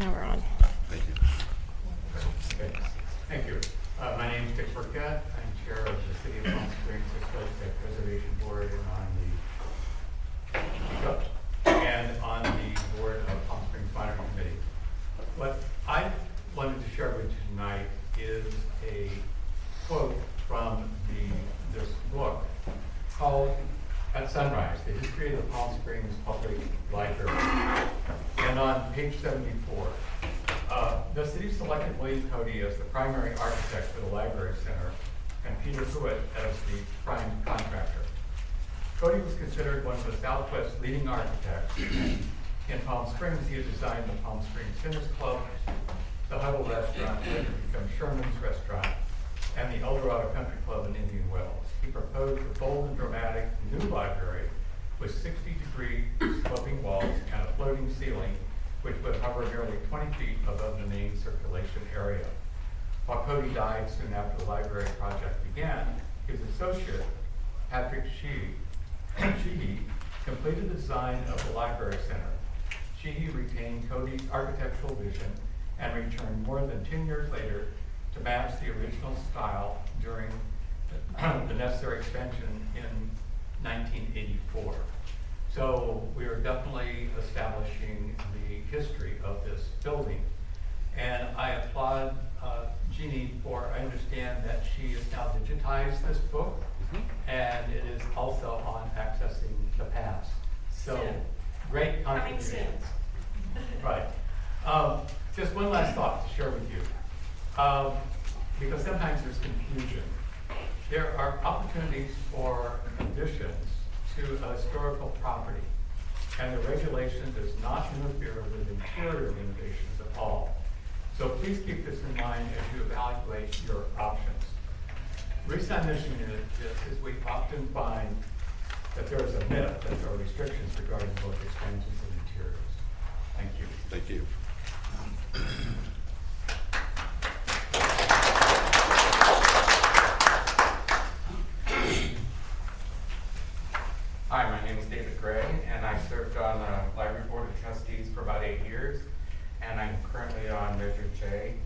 Now we're on. Thank you. Okay. Thank you. My name is Dick Burkett. I'm chair of the City of Palm Springs Historic Preservation Board and on the board of Palm Springs Monitoring Committee. What I wanted to share with you tonight is a quote from this book called At Sunrise, The History of the Palm Springs Public Library. And on page 74, the city selected William Cody as the primary architect for the Library Center and Peter Hewitt as the prime contractor. Cody was considered one of the Southwest's leading architects. In Palm Springs, he had designed the Palm Springs Tennis Club, the Huddle Restaurant, later became Sherman's Restaurant, and the Eldorado Country Club in Indian Wells. He proposed a bold and dramatic new library with 60-degree sloping walls and a floating ceiling, which would hover nearly 20 feet above the main circulation area. While Cody died soon after the library project began, his associate, Patrick Sheehy, completed the design of the Library Center. Sheehy retained Cody's architectural vision and returned more than 10 years later to match the original style during the necessary expansion in 1984. So we are definitely establishing the history of this building. And I applaud Jeannie for, I understand that she has now digitized this book, and it is also on accessing the past. So Soon. great Coming contributions. soon. Right. Just one last thought to share with you, because sometimes there's confusion. There are opportunities for additions to a historical property, and the regulation does not interfere with interior renovations at all. So please keep this in mind as you evaluate your options. The reason I'm mentioning this is we often find that there is a myth that there are restrictions regarding both expansions and interiors. Thank you. Thank you. Hi, my name is David Gray, and I served on the Library Board of Trustees for about 8 years, and I'm currently on Measure J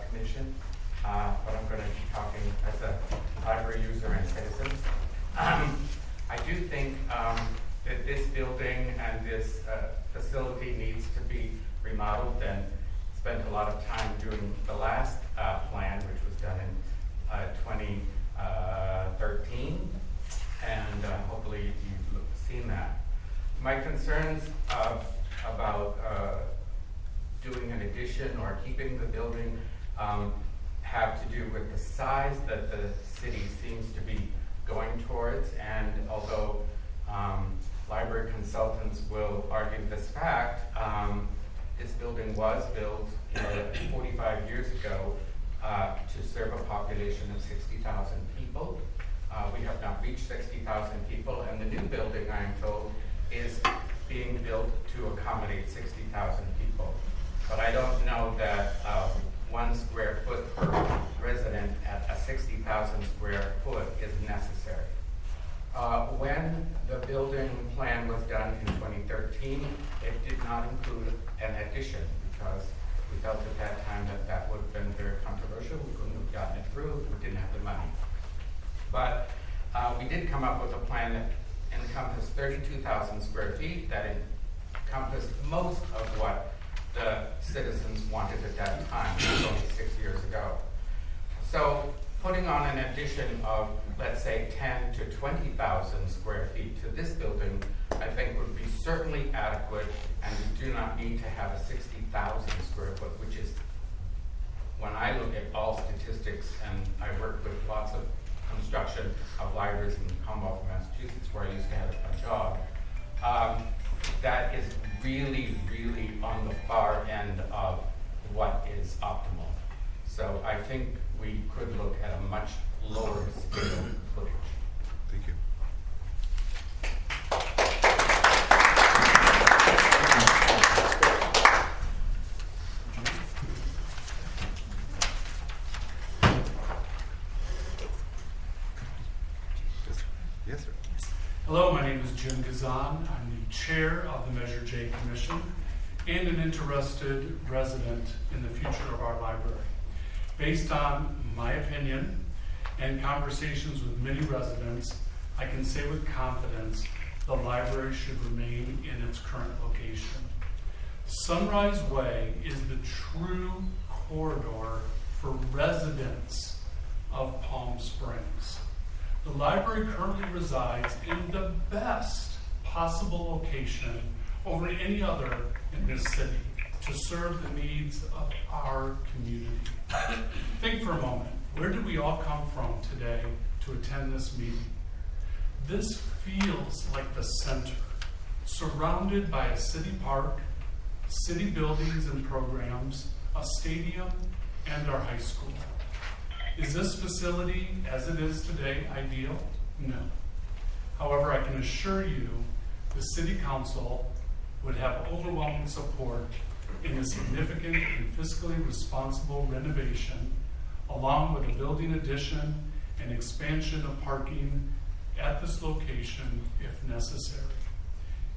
Commission, but I'm going to be talking as a library user and citizen. I do think that this building and this facility needs to be remodeled, and spent a lot of time doing the last plan, which was done in 2013, and hopefully you've seen that. My concerns about doing an addition or keeping the building have to do with the size that the city seems to be going towards, and although library consultants will argue this fact, this building was built 45 years ago to serve a population of 60,000 people. We have not reached 60,000 people, and the new building, I am told, is being built to accommodate 60,000 people. But I don't know that 1 square foot per resident at a 60,000 square foot is necessary. When the building plan was done in 2013, it did not include an addition, because we felt at that time that that would have been very controversial. We couldn't have gotten it through. We didn't have the money. But we did come up with a plan that encompassed 32,000 square feet, that encompassed most of what the citizens wanted at that time. It was only 6 years ago. So putting on an addition of, let's say, 10 to 20,000 square feet to this building, I think would be certainly adequate, and we do not need to have a 60,000 square foot, which is, when I look at all statistics, and I work with lots of construction of libraries in the Commonwealth of Massachusetts, where I used to have a job, that is really, really on the far end of what is optimal. So I think we could look at a much lower scale footage. Thank you. Yes, sir. Hello, my name is Jim Gazan. I'm the chair of the Measure J Commission, and an interested resident in the future of our library. Based on my opinion and conversations with many residents, I can say with confidence the library should remain in its current location. Sunrise Way is the true corridor for residents of Palm Springs. The library currently resides in the best possible location over any other in this city to serve the needs of our community. Think for a moment, where did we all come from today to attend this meeting? This feels like the center, surrounded by a city park, city buildings and programs, a stadium, and our high school. Is this facility, as it is today, ideal? No. However, I can assure you the City Council would have overwhelming support in a significant and fiscally responsible renovation, along with a building addition and expansion of parking at this location if necessary.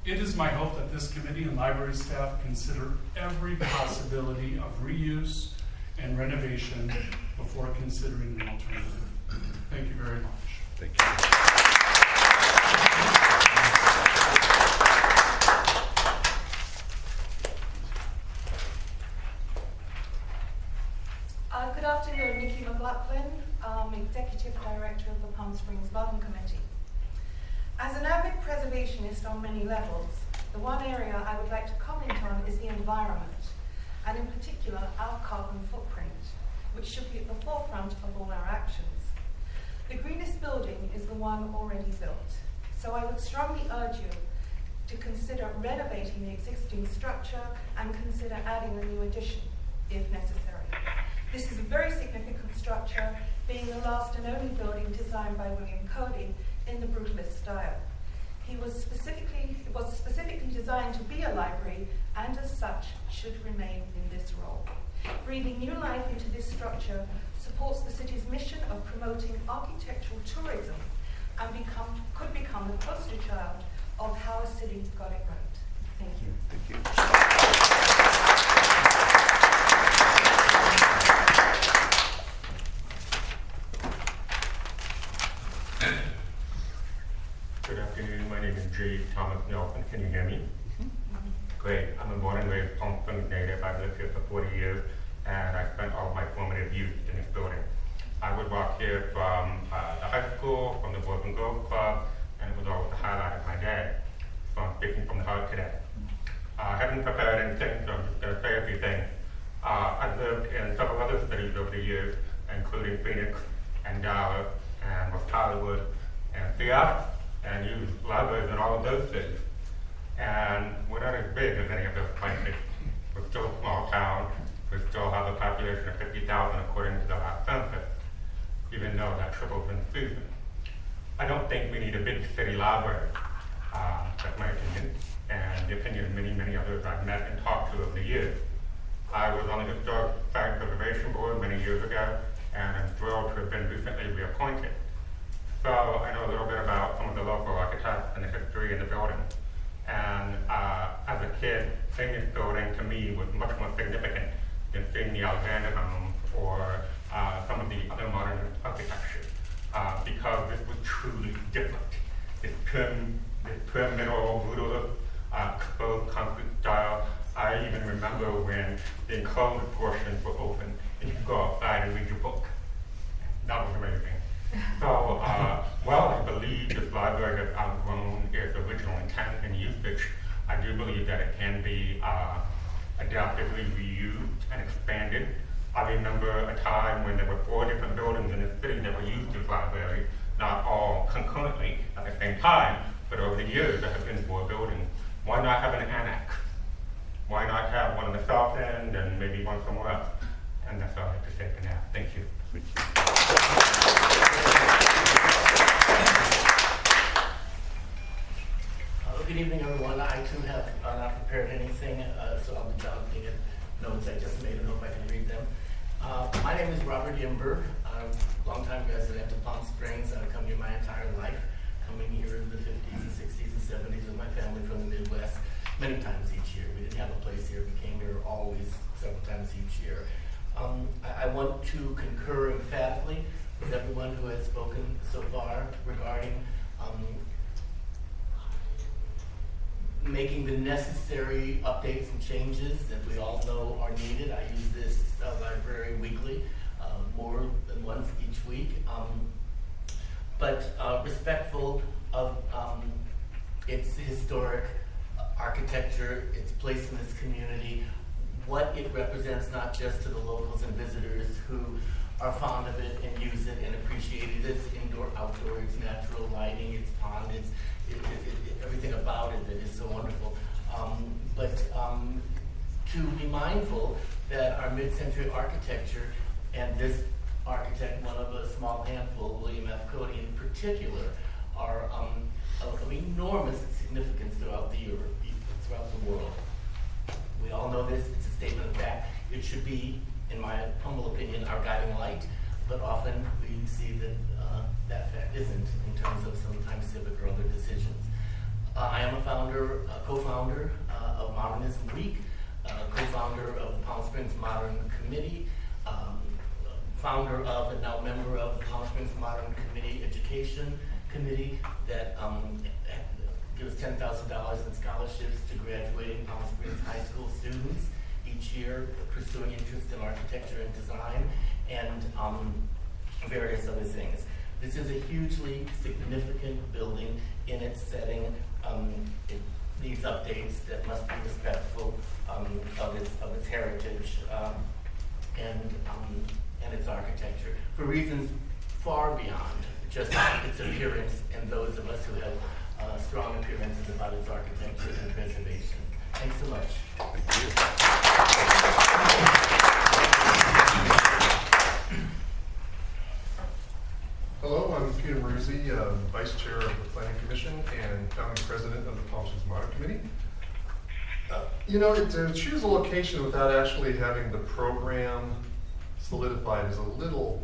It is my hope that this committee and library staff consider every possibility of reuse and renovation before considering an alternative. Thank you very much. Thank you. Good afternoon, Nikki McLaughlin, Executive Director of the Palm Springs Garden Committee. As an avid preservationist on many levels, the one area I would like to comment on is the environment, and in particular, our carbon footprint, which should be at the forefront of all our actions. The greenest building is the one already built, so I would strongly urge you to consider renovating the existing structure and consider adding a new addition, if necessary. This is a very significant structure, being the last and only building designed by William Cody in the Brutalist style. It was specifically designed to be a library, and as such should remain in this role. Breathing new life into this structure supports the city's mission of promoting architectural tourism and could become the poster child of how a city got it right. Thank you. Thank you. Good afternoon. My name is J. Thomas Nelson. Can you hear me? Great. I'm a born and raised Palm Springs native. I've lived here for 40 years, and I spent all my formative youth in this building. I would walk here from the high school, from the Boys and Girls Club, and it was always the highlight of my day. So I'm speaking from the heart today. I haven't prepared anything, so I'm just going to say a few things. I've lived in several other cities over the years, including Phoenix and Dallas and West Hollywood and Seattle, and used libraries in all of those cities. And we're not as big as any of those places. We're still a small town. We still have a population of 50,000 according to the last census, even though that tripled in season. I don't think we need a big city library. That's my opinion, and the opinion of many, many others I've met and talked to over the years. I was on the Historic Site Preservation Board many years ago, and I'm thrilled to have been recently reappointed. So I know a little bit about some of the local architects and the history in the building. And as a kid, seeing this building to me was much more significant than seeing the Alexander homes or some of the other modern architecture, because this was truly different. This pyramidal, brutal, exposed concrete style. I even remember when the enclosed portions were open and you could go outside and read your book. That was amazing. So, while I believe this library has outgrown its original intent and usage, I do believe that it can be adaptively reused and expanded. I remember a time when there were 4 different buildings in the city that were used as libraries, not all concurrently at the same time, but over the years there have been 4 buildings. Why not have an annex? Why not have one on the south end and maybe one somewhere else? And that's all I have to say for now. Thank you. Good evening, everyone. I too have not prepared anything, so I'll be talking in notes I just made. I hope I can read them. My name is Robert Yimber. I'm a longtime resident of Palm Springs. I've come here my entire life, coming here in the 50s and 60s and 70s with my family from the Midwest. many times each year. We didn't have a place here. We came here always several times each year. I want to concur emphatically with everyone who has spoken so far regarding making the necessary updates and changes that we all know are needed. I use this library weekly, more than once each week, but respectful of its historic architecture, its place in this community, what it represents not just to the locals and visitors who are fond of it and use it and appreciate it. It's indoor, outdoor, it's natural lighting, it's pond, it's everything about it that is so wonderful. But to be mindful that our mid-century architecture, and this architect, one of a small handful, William F. Cody in particular, are of enormous significance throughout the world. We all know this, it's a statement of fact. It should be, in my humble opinion, our guiding light, but often we see that that fact isn't in terms of sometimes civic or other decisions. I am a co-founder of Modernism Week, co-founder of the Palm Springs Modern Committee, founder of and now member of the Palm Springs Modern Committee Education Committee that gives $10,000 in scholarships to graduating Palm Springs high school students each year pursuing interest in architecture and design, and various other things. This is a hugely significant building in its setting. It needs updates that must be respectful of its heritage and its architecture for reasons far beyond just its appearance and those of us who have strong appearances about its architecture and preservation. Thanks so much. Thank you. Hello, I'm Peter Maruzzi, Vice Chair of the Planning Commission and founding President of the Palm Springs Modern Committee. To choose a location without actually having the program solidified is a little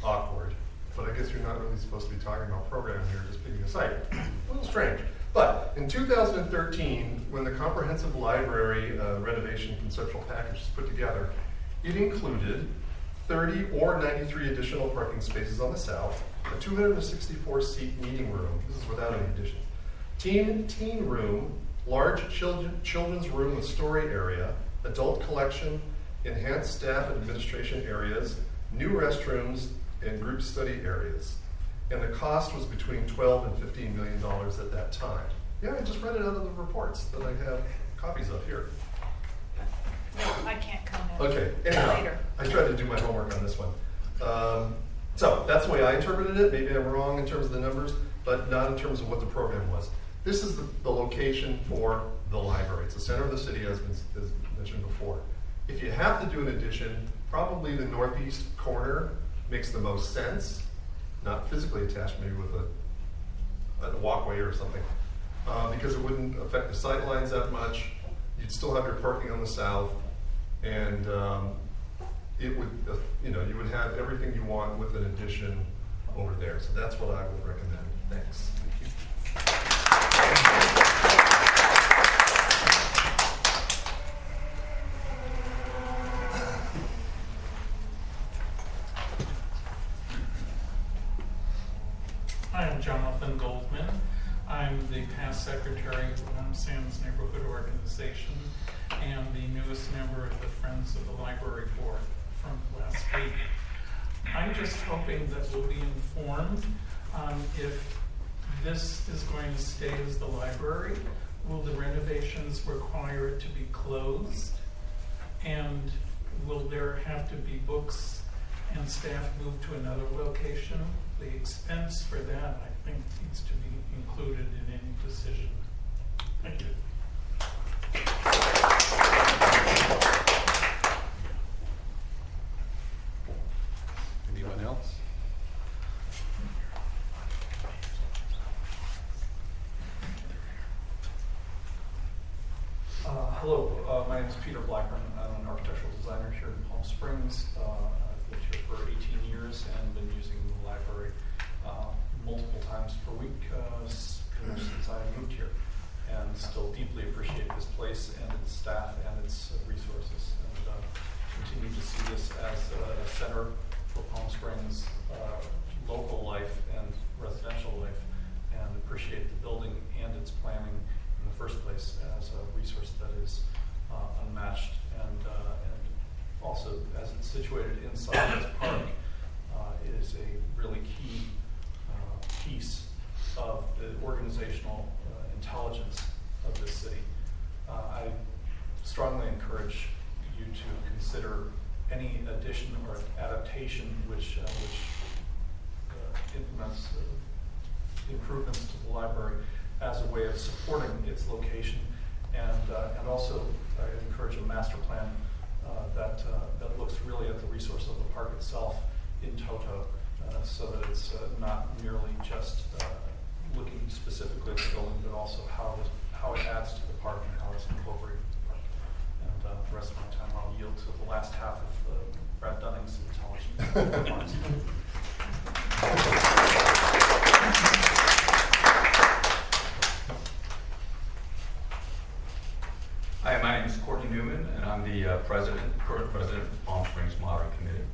awkward, but I guess you're not really supposed to be talking about program here, just picking a site. A little strange. But in 2013, when the Comprehensive Library renovation conceptual package was put together, it included 30 or 93 additional parking spaces on the south, a 264-seat meeting room, this is without any additions, teen room, large children's room with story area, adult collection, enhanced staff and administration areas, new restrooms, and group study areas. And the cost was between $12 and $15 million at that time. Yeah, I just read it out of the reports that I have copies of here. I can't comment. Okay, anyhow, Later. I tried to do my homework on this one. So that's the way I interpreted it. Maybe I'm wrong in terms of the numbers, but not in terms of what the program was. This is the location for the library. It's the center of the city, as mentioned before. If you have to do an addition, probably the northeast corner makes the most sense. Not physically attached, maybe with a walkway or something, because it wouldn't affect the sight lines that much. You'd still have your parking on the south, and it would, you would have everything you want with an addition over there. So that's what I would recommend. Thanks. Hi, I'm Jonathan Goldman. I'm the past secretary of the Warm Sands Neighborhood Organization and the newest member of the Friends of the Library Board from last week. I'm just hoping that we'll be informed if this is going to stay as the library. Will the renovations require it to be closed? And will there have to be books and staff moved to another location? The expense for that, I think, needs to be included in any decision. Thank you. Anyone else? Hello, my name is Peter Blackburn. I'm an architectural designer here in Palm Springs. I've lived here for 18 years and been using the library multiple times per week pretty much since I moved here. and still deeply appreciate this place and its staff and its resources, and continue to see this as a center for Palm Springs local life and residential life, and appreciate the building and its planning in the first place as a resource that is unmatched, and also as it's situated inside this park, it is a really key piece of the organizational intelligence of this city. I strongly encourage you to consider any addition or adaptation which implements improvements to the library as a way of supporting its location, and also I encourage a master plan that looks really at the resource of the park itself in toto, so that it's not merely just looking specifically at the building, but also how it adds to the park and how it's incorporated in the park. And the rest of my time I'll yield to the last half of Brad Dunning's intelligence. Hi, my name is Courtney Newman, and I'm the current president of the Palm Springs Modern Committee.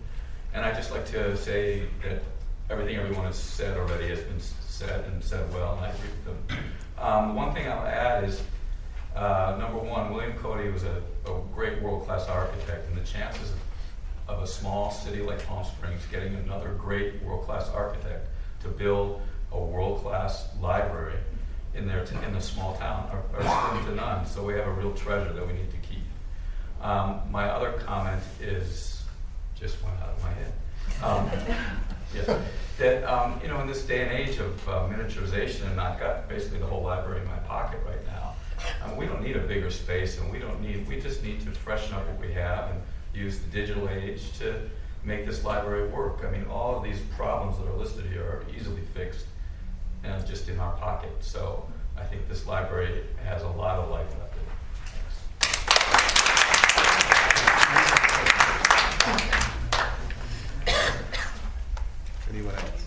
And I'd just like to say that everything everyone has said already has been said and said well, and I agree with them. The one thing I'll add is, number one, William Cody was a great world-class architect, and the chances of a small city like Palm Springs getting another great world-class architect to build a world-class library in the small town are slim to none. So we have a real treasure that we need to keep. My other comment just went out of my head. Yeah, that in this day and age of miniaturization, and I've got basically the whole library in my pocket right now. We don't need a bigger space, and we just need to freshen up what we have and use the digital age to make this library work. I mean, all of these problems that are listed here are easily fixed and just in our pocket. So I think this library has a lot of life left in it. Thanks. Anyone else?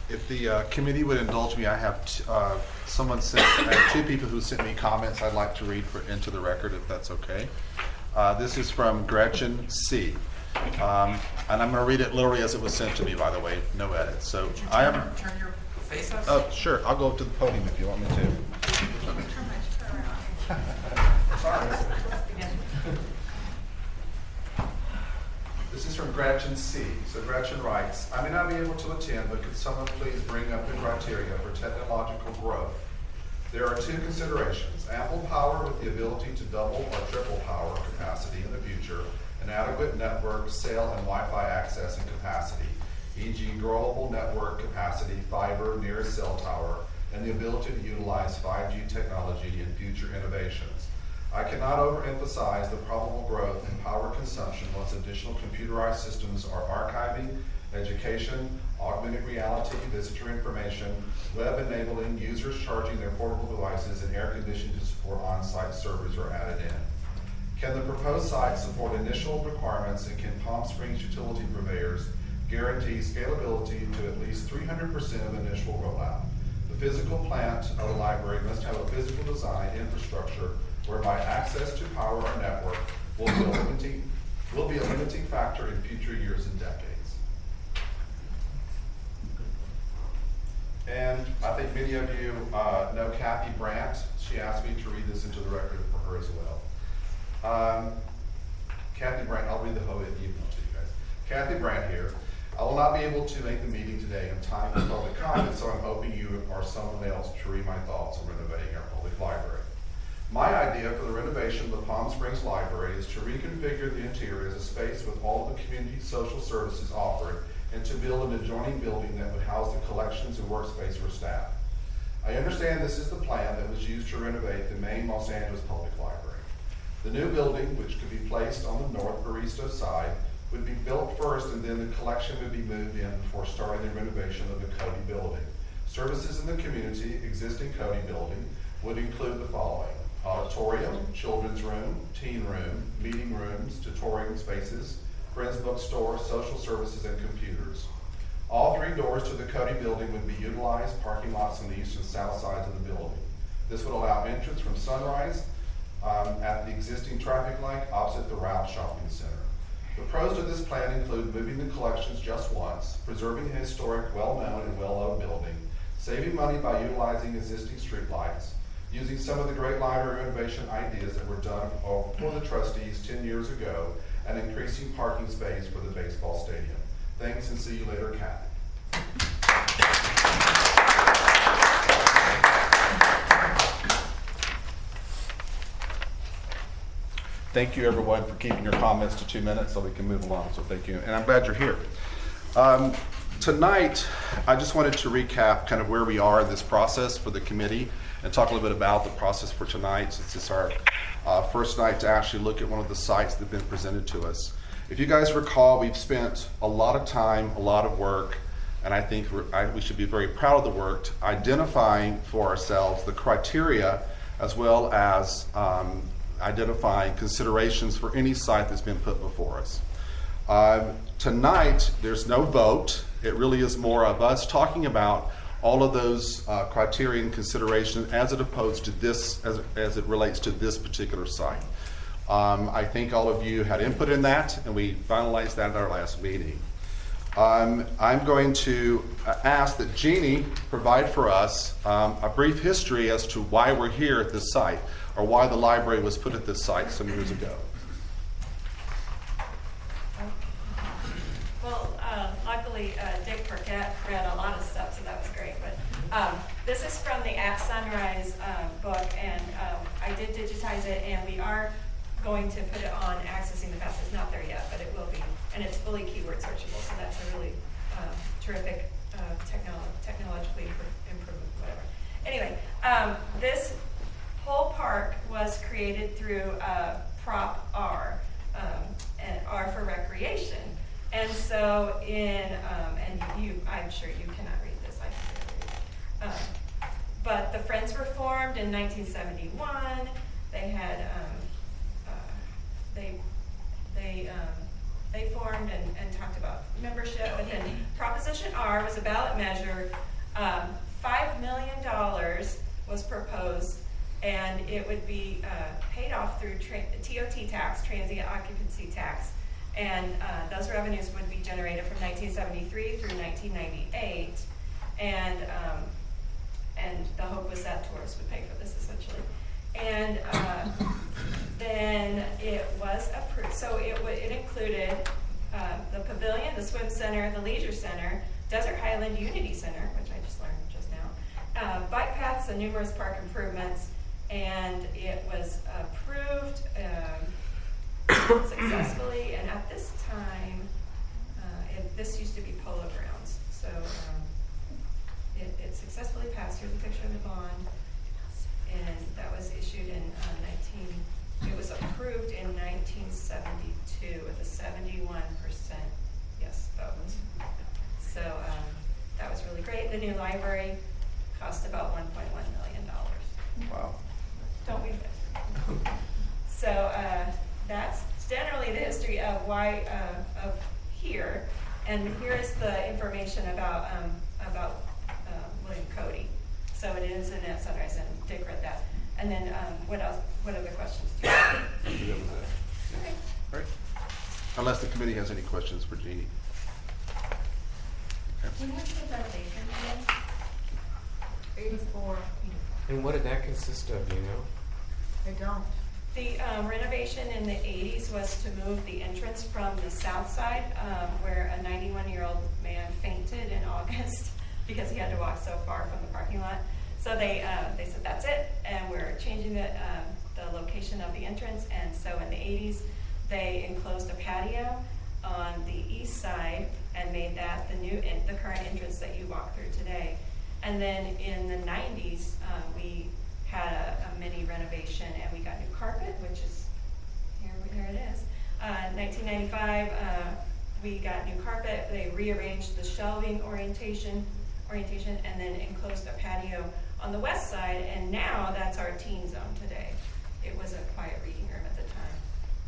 If the committee would indulge me, I have I have two people who sent me comments I'd like to read into the record, if that's okay. This is from Gretchen C. And I'm going to read it literally as it was sent to me, by the way, no edits. So I have. Turn your face up. Oh, sure. I'll go up to the podium if you want me to. Sorry. This is from Gretchen C. So Gretchen writes, I may not be able to attend, but could someone please bring up the criteria for technological growth? There are two considerations: ample power with the ability to double or triple power capacity in the future, and adequate network, cell, and Wi-Fi access and capacity, e.g. growable network capacity, fiber, nearest cell tower, and the ability to utilize 5G technology in future innovations. I cannot overemphasize the probable growth in power consumption once additional computerized systems are archiving, education, augmented reality, visitor information, web enabling, users charging their portable devices, and air conditioning to support on-site servers are added in. Can the proposed site support initial requirements, and can Palm Springs utility purveyors guarantee scalability to at least 300% of initial rollout? The physical plant of the library must have a physical design infrastructure whereby access to power or network will be a limiting factor in future years and decades. And I think many of you know Kathy Brandt. She asked me to read this into the record for her as well. Kathy Brandt, I'll read the whole email to you guys. Kathy Brandt here. I will not be able to make the meeting today in time for public comment, so I'm hoping you or someone else to read my thoughts on renovating our public library. My idea for the renovation of the Palm Springs Library is to reconfigure the interior as a space with all of the community social services offered, and to build an adjoining building that would house the collections and workspace for staff. I understand this is the plan that was used to renovate the main Los Angeles Public Library. The new building, which could be placed on the North Barista side, would be built first, and then the collection would be moved in before starting the renovation of the Cody building. Services in the community existing Cody building would include the following: auditorium, children's room, teen room, meeting rooms, tutoring spaces, friends bookstore, social services, and computers. All three doors to the Cody building would be utilized parking lots on the east and south sides of the building. This would allow entrance from Sunrise at the existing traffic light opposite the Ralph Shopping Center. The pros to this plan include moving the collections just once, preserving a historic, well-known and well-loved building, saving money by utilizing existing streetlights, using some of the great library renovation ideas that were done for the trustees 10 years ago, and increasing parking space for the baseball stadium. Thanks, and see you later, Kathy. Thank you, everyone, for keeping your comments to 2 minutes so we can move along. So thank you, and I'm glad you're here. Tonight, I just wanted to recap kind of where we are in this process for the committee and talk a little bit about the process for tonight, since it's our first night to actually look at one of the sites that have been presented to us. If you guys recall, we've spent a lot of time, a lot of work, and I think we should be very proud of the work, identifying for ourselves the criteria as well as identifying considerations for any site that's been put before us. Tonight, there's no vote. It really is more of us talking about all of those criteria and considerations as it opposed to this, as it relates to this particular site. I think all of you had input in that, and we finalized that at our last meeting. I'm going to ask that Jeannie provide for us a brief history as to why we're here at this site, or why the library was put at this site some years ago. Well, luckily, Dick Burkett read a lot of stuff, so that was great. But this is from the At Sunrise book, and I did digitize it, and we are going to put it on Accessing the Past. It's not there yet, but it will be. And it's fully keyword searchable, so that's a really terrific technologically improvement, whatever. Anyway, this whole park was created through Prop R, and R for recreation. And so I'm sure you cannot read this, I can read it. But the Friends were formed in 1971. They had, they formed and talked about membership. But then Proposition R was a ballot measure. $5 million was proposed, and it would be paid off through TOT tax, transient occupancy tax. And those revenues would be generated from 1973 through 1998, and the hope was that tourists would pay for this essentially. And then it was approved. So it included the pavilion, the swim center, the leisure center, Desert Highland Unity Center, which I just learned just now, bike paths and numerous park improvements, and it was approved successfully, and at this time, this used to be Polo Grounds, so it successfully passed. Here's a picture of the bond, and that was issued in it was approved in 1972 with a 71% yes vote. So that was really great. The new library cost about $1.1 million. Wow. Don't we? So that's generally the history of why of here, and here is the information about William Cody. So it is in At Sunrise, and Dick read that. And then what else? What other questions do you have? Okay. All right. Unless the committee has any questions for Jeannie. Can you see the renovation again? 84. And what did that consist of, do you know? I don't. The renovation in the 80s was to move the entrance from the south side, where a 91-year-old man fainted in August because he had to walk so far from the parking lot. So they said, that's it, and we're changing the location of the entrance. And so in the 80s, they enclosed a patio on the east side and made that the current entrance that you walk through today. And then in the 90s, we had a mini renovation, and we got new carpet, which is here it is. 1995, we got new carpet. They rearranged the shelving orientation, and then enclosed a patio on the west side, and now that's our teen zone today. It was a quiet reading room at the time.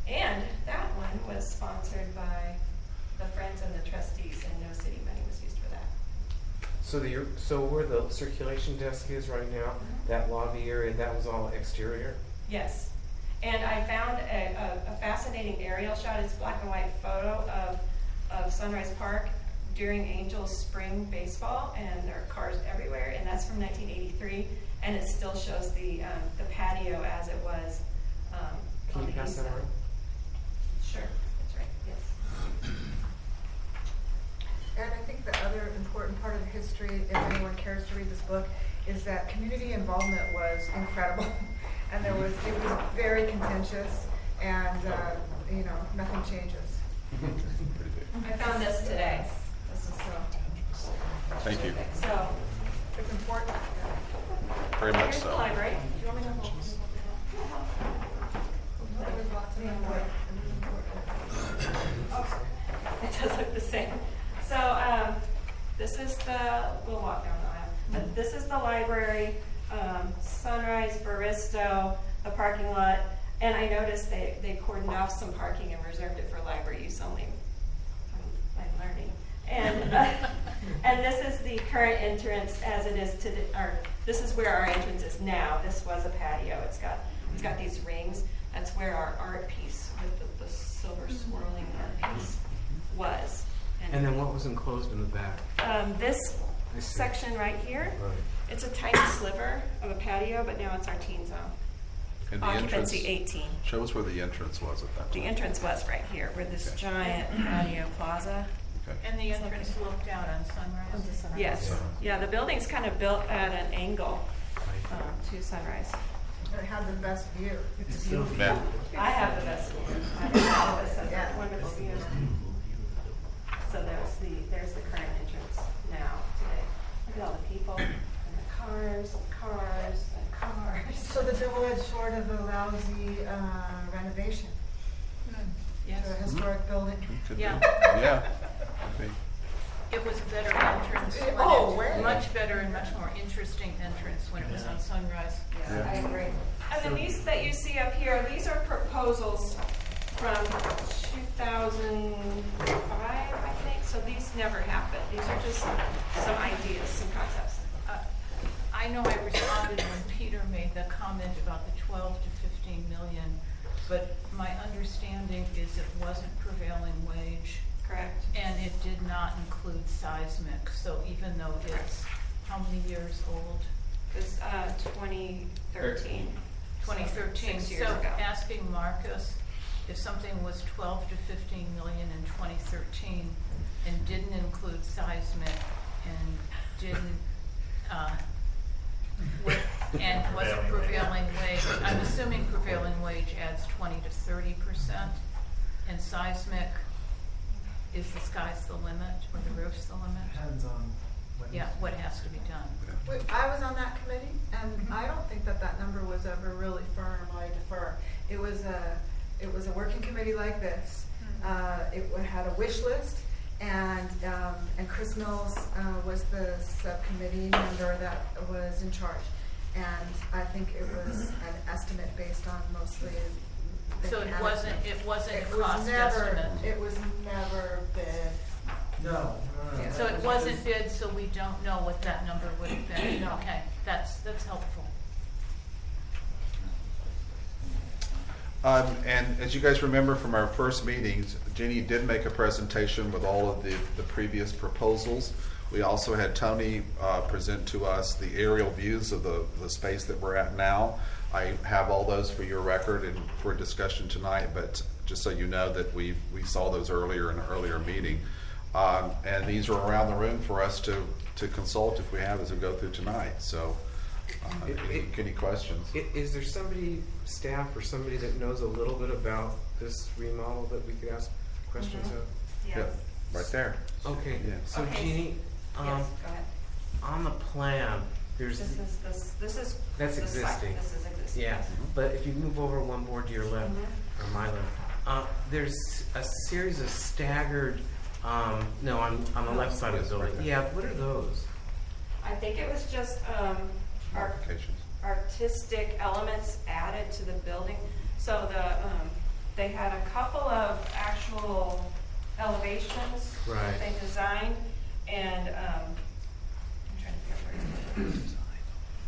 And that one was sponsored by the Friends and the trustees, and no city money was used for So where the circulation desk is right now, that lobby area, that was all exterior? Yes. And I found a fascinating aerial shot. It's a black and white photo of Sunrise Park during Angels spring baseball, and there are cars everywhere, and that's from 1983, and it still shows the patio as it was Can on you the pass east that side. around? Sure, that's right, yes. And I think the other important part of the history, if anyone cares to read this book, is that community involvement was incredible. And it was very contentious, and nothing changes. I found this today. This is so. Thank you. So, It's important. Very much here's the so. library. Do you want me to hold? There was lots of input. Oh, it does look the same. So, this is we'll walk down the aisle. But this is the library, Sunrise, Baristo, the parking lot. And I noticed they cordoned off some parking and reserved it for library use only. I'm learning. And and this is the current entrance as it is to this is where our entrance is now. This was a patio. It's got these rings. That's where our art piece with the silver swirling art piece was. And then what was enclosed in the back? This I see. section right here, Right. it's a tiny sliver of a patio, but now it's our teen zone. And the Occupancy entrance- 18. Show us where the entrance was at that The time. entrance was right here, where this Okay. giant patio plaza. Okay. And the entrance looked out on Sunrise. Yes, yeah, the building's kind of built at an angle to Sunrise. It had the best view. It's beautiful. Yeah. I have the best view. I have a wonderful view. So there's the current entrance now today. Look at all the people and the cars and cars and cars. So the double-edged sword of a lousy renovation Yes, to a historic building. Could be. Yeah. Yeah. Could be. it was a better entrance. Oh, way. Much better and much more interesting entrance when it was on Sunrise. Yeah, I agree. And then these that you see up here, these are proposals from 2005, I think. So these never happened. These are just some ideas, some concepts. I know I responded when Peter made the comment about the 12 to 15 million, but my understanding is it wasn't prevailing wage. Correct. And it did not include seismic, so even though it's how many years old? This 2013. 2013. 6 years So ago. asking Marcus if something was 12 to 15 million in 2013 and didn't include seismic and didn't, and wasn't prevailing wage, I'm assuming prevailing wage adds 20 to 30%, and seismic is the sky's the limit, or the roof's the limit? Depends on when. Yeah, what has to be done. I was on that committee, and I don't think that number was ever really firm. I defer. It was a working committee like this. It had a wish list, and Chris Mills was the subcommittee member that was in charge. And I think it was an estimate based on mostly. So it wasn't a It cost was never. estimate. It was never bid. No. Yeah. So it wasn't bid, so we don't know what that number would have been. No. Okay, that's helpful. And as you guys remember from our first meetings, Jenny did make a presentation with all of the previous proposals. We also had Tony present to us the aerial views of the space that we're at now. I have all those for your record and for discussion tonight, but just so you know that we saw those earlier in an earlier meeting. And these are around the room for us to consult if we have as we go through tonight. So any questions? Is there somebody, staff or somebody that knows a little bit about this remodel that we could ask questions of? Yes. Yep, right there. Okay, Yeah. so Okay. Jeannie, Yes, go ahead. on the plan, there's, This is. that's the site. existing. This is existing. Yeah, but if you move over one more to your left, or my left, there's a series of staggered, no, on the left side of the building. Yeah, what are those? I think it was just Modifications. artistic elements added to the building. So they had a couple of actual elevations Right. that they designed, and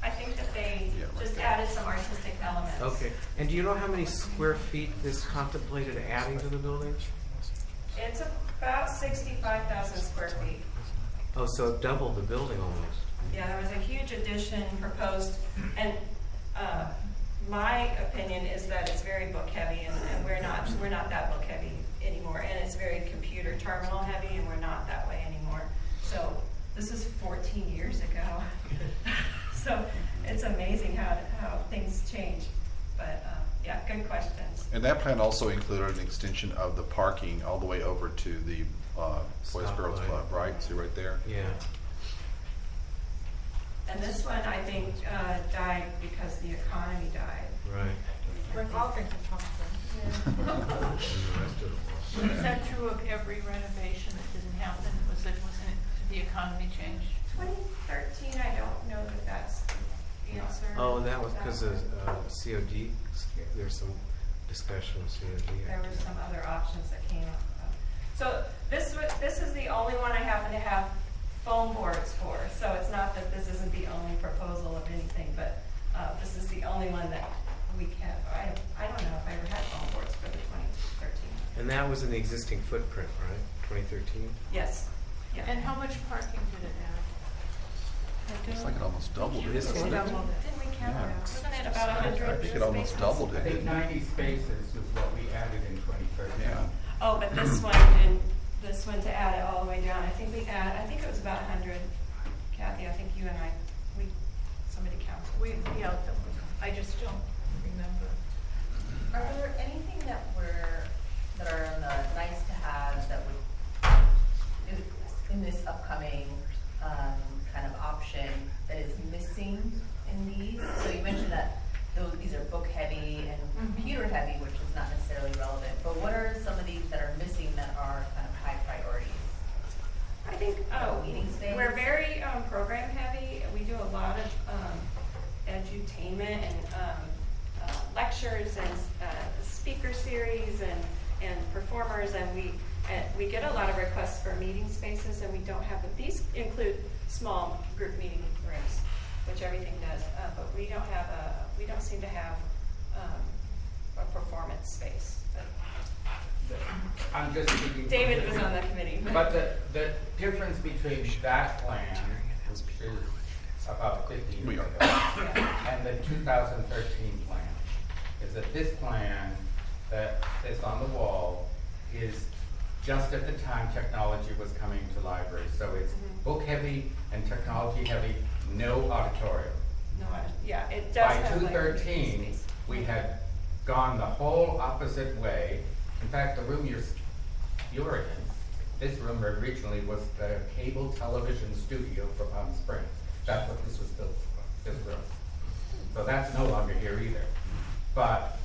I think that they Yeah, right just there. added some artistic elements. Okay, and do you know how many square feet is contemplated adding to the building? It's about 65,000 square feet. Oh, so it doubled the building almost. Yeah, there was a huge addition proposed, and my opinion is that it's very book heavy, and we're not that book heavy anymore, and it's very computer terminal heavy, and we're not that way anymore. So this is 14 years ago. So it's amazing how things change. But yeah, good questions. And that plan also included an extension of the parking all the way over to the Boys Girls Stoplight. Club, right? See right there? Yeah. And this one, I think, died because the economy died. Right. Like all things in Palm Springs. Is that true of every renovation that didn't happen? Wasn't it the economy changed? 2013, I don't know that that's the answer. Oh, that was because of COD. There's some discussion of COD. There were some other options that came up. So this is the only one I happen to have foam boards for. So it's not that this isn't the only proposal of anything, but this is the only one that we can. I don't know if I ever had foam boards for the 2013. And that was in the existing footprint, right? 2013? Yes. Yeah. And how much parking did it add? It's like it almost doubled it. This one? Didn't we count Yeah. it? Wasn't it about 100? I think it almost spaces? doubled I it, think didn't it? 90 spaces is what we added in 2013. Yeah. Oh, but this one to add it all the way down, I think it was about 100. Kathy, I think you and I, somebody counted. I just don't remember. Are there anything that are in the nice to haves that would, in this upcoming kind of option that is missing in these? So you mentioned that these are book heavy and computer heavy, which is not necessarily relevant, but what are some of these that are missing that are kind of high priorities? I think Meeting space? we're very program heavy. We do a lot of edutainment and lectures and speaker series and performers, and we get a lot of requests for meeting spaces, and we don't have them. These include small group meeting rooms, which everything does, but we don't seem to have a performance space. I'm just speaking. David was on the committee. But the difference between that plan, which is about 15 We years are. ago, and the 2013 plan, is that this plan that is on the wall is just at the time technology was coming to libraries. So it's book heavy and technology heavy, no auditorium. No, yeah, it does By have like 2013, space. we had gone the whole opposite way. In fact, the room you're in, this room originally was the cable television studio for Palm Springs. That's what this was built for, this room. So that's no longer here either. But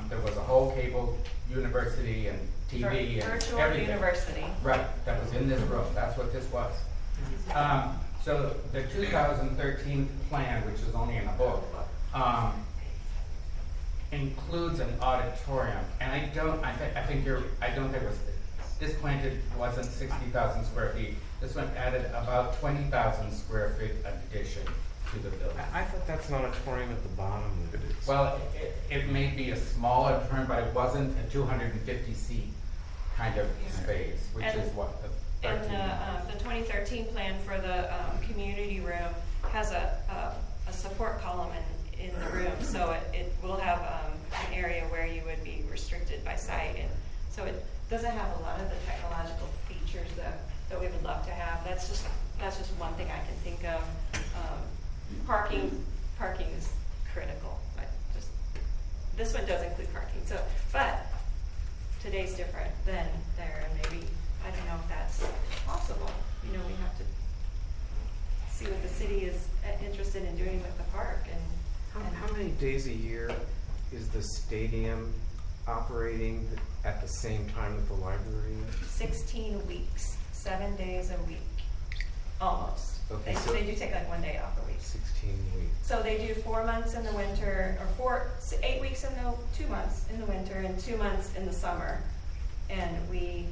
there was a whole cable university and TV and Virtual everything. university. Right, that was in this room. That's what this was. So the 2013 plan, which is only in a book, includes an auditorium, and I don't think it was, this plan wasn't 60,000 square feet. This one added about 20,000 square feet addition to the building. I thought that's an auditorium at the bottom. It is. Well, it may be a small auditorium, but it wasn't a 250 seat kind of space, which And- is what the And 13. the 2013 plan for the community room has a support column in the room, so it will have an area where you would be restricted by sight, and so it doesn't have a lot of the technological features that we would love to have. That's just one thing I can think of. Parking is critical, but just this one does include parking. So, but today's different than there, and maybe I don't know if that's possible. You know, we have to see what the city is interested in doing with the park, and How many days a year is the stadium operating at the same time that the library is? 16 weeks, 7 days a week, almost. Okay, They do take like 1 day off a week. 16 weeks. So they do 4 months in the winter, or 8 weeks in the 2 months in the winter, and 2 months in the summer. And we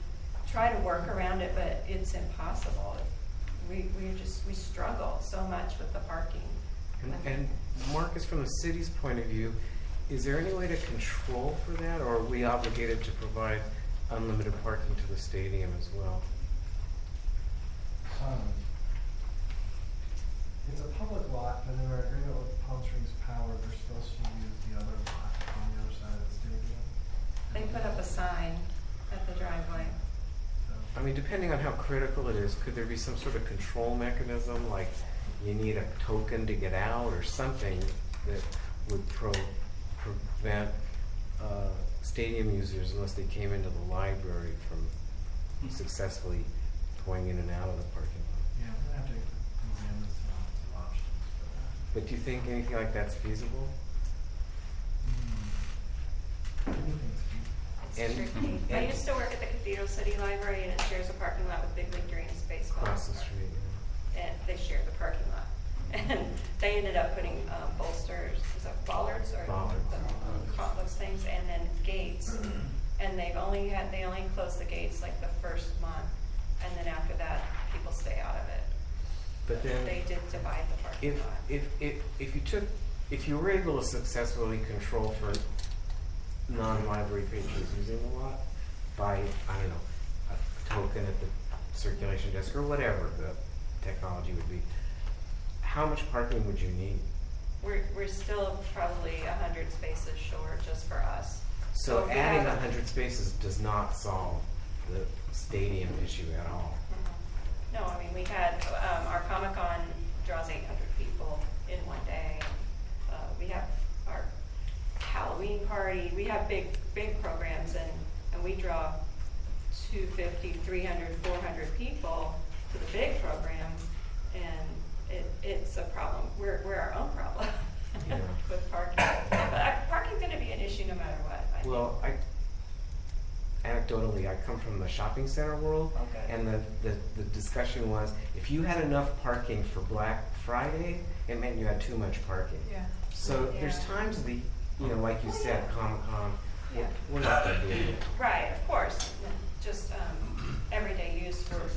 try to work around it, but it's impossible. we struggle so much with the parking. And Marcus, from the city's point of view, is there any way to control for that, or are we obligated to provide unlimited parking to the stadium as well? It's a public lot, but in our agreement with Palm Springs Power, they're supposed to use the other lot on the other side of the stadium. They put up a sign at the driveway. I mean, depending on how critical it is, could there be some sort of control mechanism, like you need a token to get out or something that would prevent stadium users, unless they came into the library, from successfully going in and out of the parking lot? Yeah, we're gonna have to examine some options for that. But do you think anything like that's feasible? It's tricky. I used to work at the Cathedral City Library, and it shares a parking lot with Big League Dreams baseball. Across the street, And they shared the parking lot. And they ended up putting bolsters, is that bollards or Bollards. those things, and then gates. And they only closed the gates like the first month, and then after that, people stay out of it. But then, They did divide the parking lot. if you were able to successfully control for non-library patrons using the lot by, I don't know, a token at the circulation desk or whatever the technology would be, how much parking would you need? We're still probably 100 spaces short just for us. So if we adding have 100 spaces does not solve the stadium issue at all. No, I mean, we had, our Comic-Con draws 800 people in one day. We have our Halloween party, we have big programs, and we draw 250, 300, 400 people to the big programs, and it's a problem. We're our own problem with parking. But parking's gonna be an issue no matter what, I think. Well, anecdotally, I come from the shopping center world, Okay. and the discussion was, if you had enough parking for Black Friday, it meant you had too much parking. Yeah. So there's Yeah. times like you said, Comic-Con, Yeah. we're not gonna do it. Right, of course. Just everyday use, we're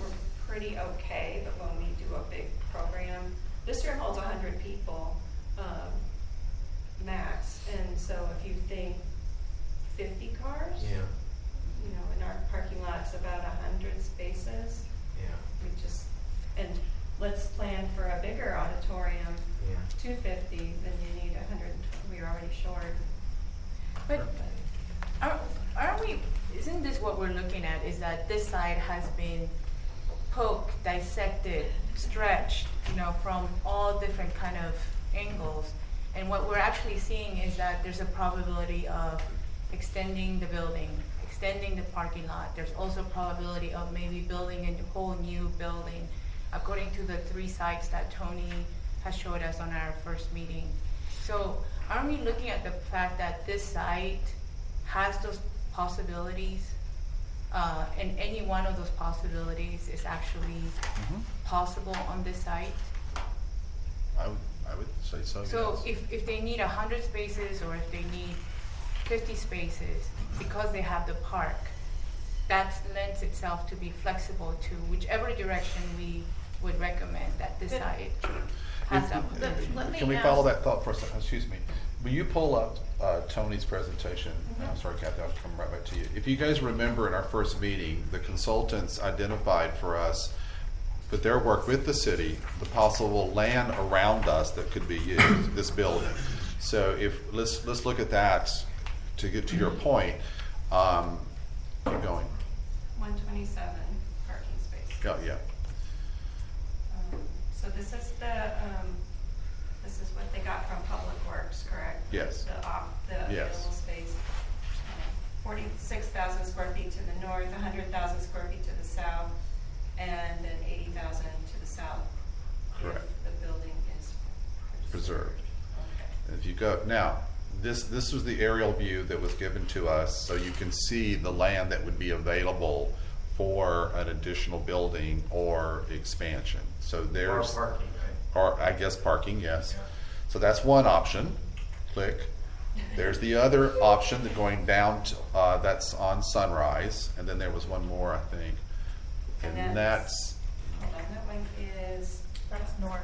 pretty okay, but when we do a big program, this year holds 100 people max. And so if you think 50 cars, Yeah, in our parking lot's about 100 spaces. yeah, And let's plan for a bigger auditorium, yeah. 250, then you need 100, we're already short. But aren't we, isn't this what we're looking at, is that this side has been poked, dissected, stretched, from all different kind of angles. And what we're actually seeing is that there's a probability of extending the building, extending the parking lot. There's also probability of maybe building a whole new building, according to the 3 sites that Tony has showed us on our first meeting. So aren't we looking at the fact that this site has those possibilities, and any one of those possibilities is actually possible on this site? I would say so, So yes. if they need 100 spaces, or if they need 50 spaces, because they have the park, that lends itself to be flexible to whichever direction we would recommend that this But- site has that. Let me Can we ask- follow that thought for a second? Excuse me. Will you pull up Tony's presentation? I'm sorry, Kathy, I'll come right back to you. If you guys remember in our first meeting, the consultants identified for us, with their work with the city, the possible land around us that could be used, this building. So let's look at that to get to your point. Keep going. 127 parking spaces. Yeah. So this is what they got from Public Works, correct? Yes. The Yes. available space. 46,000 square feet to the north, 100,000 square feet to the south, and then 80,000 to the south. Correct. If the building is Preserved. Okay. And if you go, now, this was the aerial view that was given to us, so you can see the land that would be available for an additional building or expansion. So there's. Or parking, right? Or I guess parking, yes. So that's one option, click. There's the other option that going down to, that's on Sunrise, and then there was one more, I think. And that's, Hold on, That one is That's north.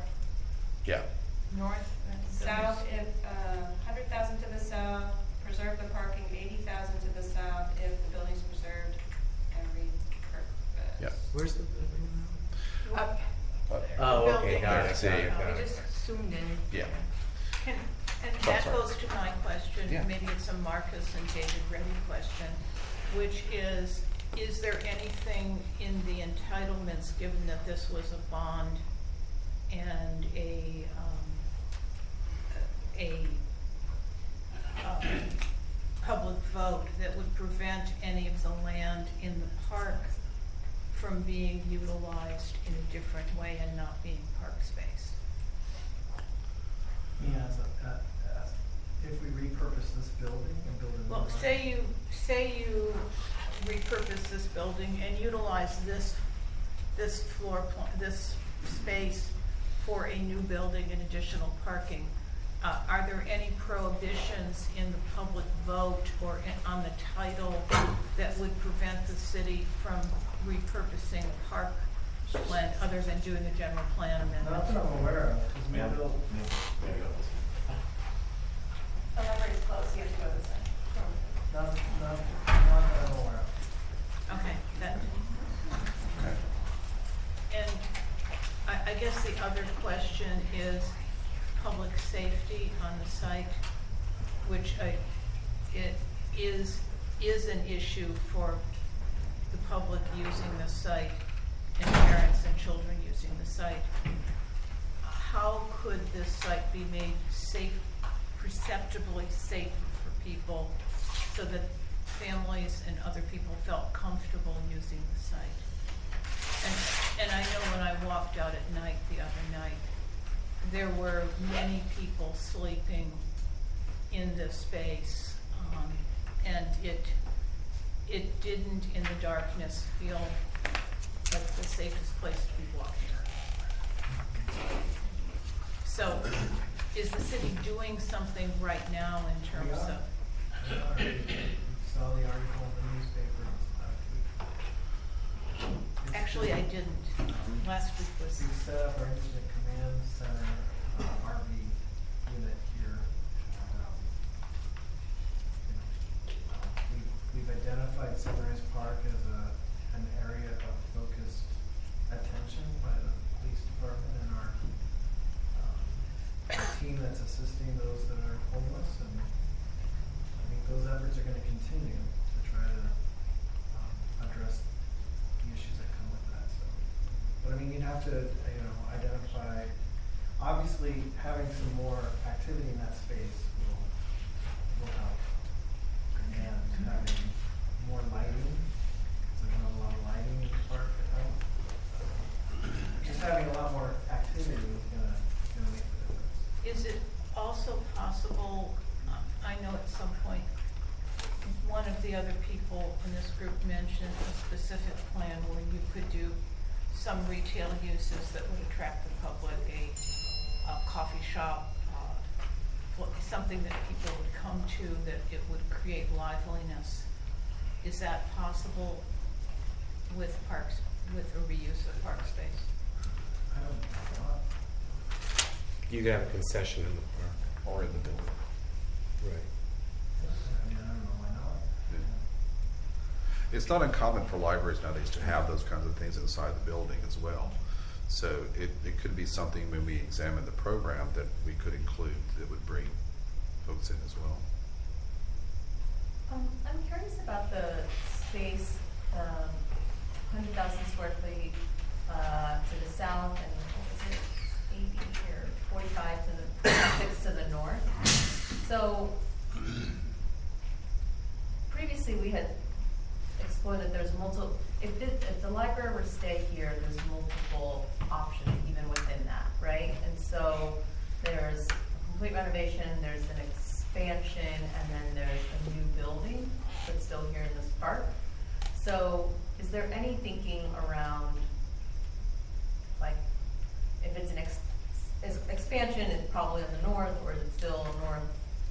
Yeah. North. south, if, 100,000 to the south, preserve the parking, 80,000 to the south if the building's preserved and repurposed. Yeah. Where's the building now? Up. Oh, okay, Building. got it, See. got it, got We it. just zoomed in. Yeah. And Oh, that sorry. goes to my question, Yeah. maybe it's a Marcus and David Reddy question, which is there anything in the entitlements, given that this was a bond and a public vote, that would prevent any of the land in the park from being utilized in a different way and not being park space? Yeah, if we repurpose this building and build a new Well, one. say you repurpose this building and utilize this floor plan, this space for a new building and additional parking. Are there any prohibitions in the public vote or on the title that would prevent the city from repurposing park land other than doing a general plan amendment? Not that I'm aware of, because we built. The library's closed, you have to go this way. Not that I'm aware of. Okay, and I guess the other question is public safety on the site, which it is an issue for the public using the site and parents and children using the site. How could this site be made safe, perceptibly safe for people so that families and other people felt comfortable using the site? And I know when I walked out at night the other night, there were many people sleeping in this space, and it didn't in the darkness feel like the safest place to be walking. So, is the city doing something right now in terms of? Saw the article in the newspaper last week. Actually, I didn't. Last week was. We set up our incident command center, RV unit here. We've identified Sunrise Park as an area of focused attention by the police department and our team that's assisting those that are homeless, and I think those efforts are gonna continue to try to address the issues that come with that, so. But I mean, you'd have to, identify, obviously, having some more activity in that space will help. And having more lighting, because there's not a lot of lighting in the park at night. Just having a lot more activity is gonna make the difference. Is it also possible, I know at some point, one of the other people in this group mentioned a specific plan where you could do some retail uses that would attract the public, a coffee shop, something that people would come to, that it would create liveliness. Is that possible with parks, with a reuse of park space? I don't know. You could have a concession in the park. Or in the building. Right. I mean, I don't know why not. It's not uncommon for libraries nowadays to have those kinds of things inside the building as well. So it could be something when we examine the program that we could include that would bring folks in as well. I'm curious about the space, 100,000 square feet to the south, and what was it, 80 or 45 to the 46 to the north. So previously we had explored that there's multiple. If the library were to stay here, there's multiple options even within that, right? And so there's a complete renovation, there's an expansion, and then there's a new building that's still here in this park. So is there any thinking around, like, if it's an expansion, it's probably on the north, or is it still north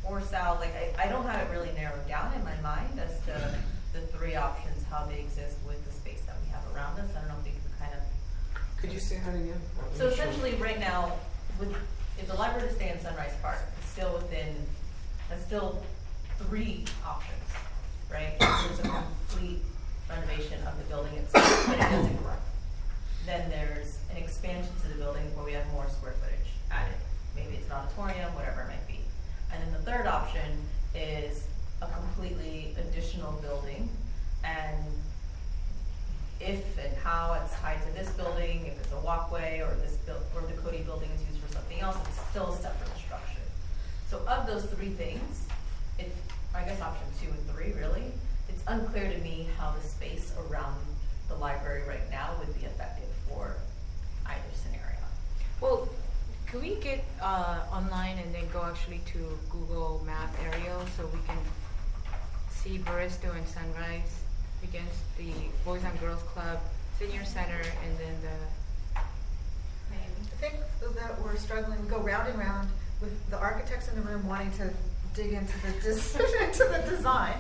or south? Like, I don't have it really narrowed down in my mind as to the three options, how they exist with the space that we have around us. I don't know if you can kind of Could you say that again? So essentially, right now, if the library to stay in Sunrise Park, it's still that's still 3 options, right? There's a complete renovation of the building itself, but it doesn't grow. Then there's an expansion to the building where we have more square footage added. Maybe it's an auditorium, whatever it might be. And then the third option is a completely additional building, and if and how it's tied to this building, if it's a walkway or or the Cody building is used for something else, it's still a separate structure. So of those 3 things, I guess option 2 and 3 really, it's unclear to me how the space around the library right now would be effective for either scenario. Well, could we get online and then go actually to Google Map aerial so we can see Barresto and Sunrise against the Boys and Girls Club, Senior Center, and then the I think that we're struggling, we go round and round with the architects in the room wanting to dig into the into the design.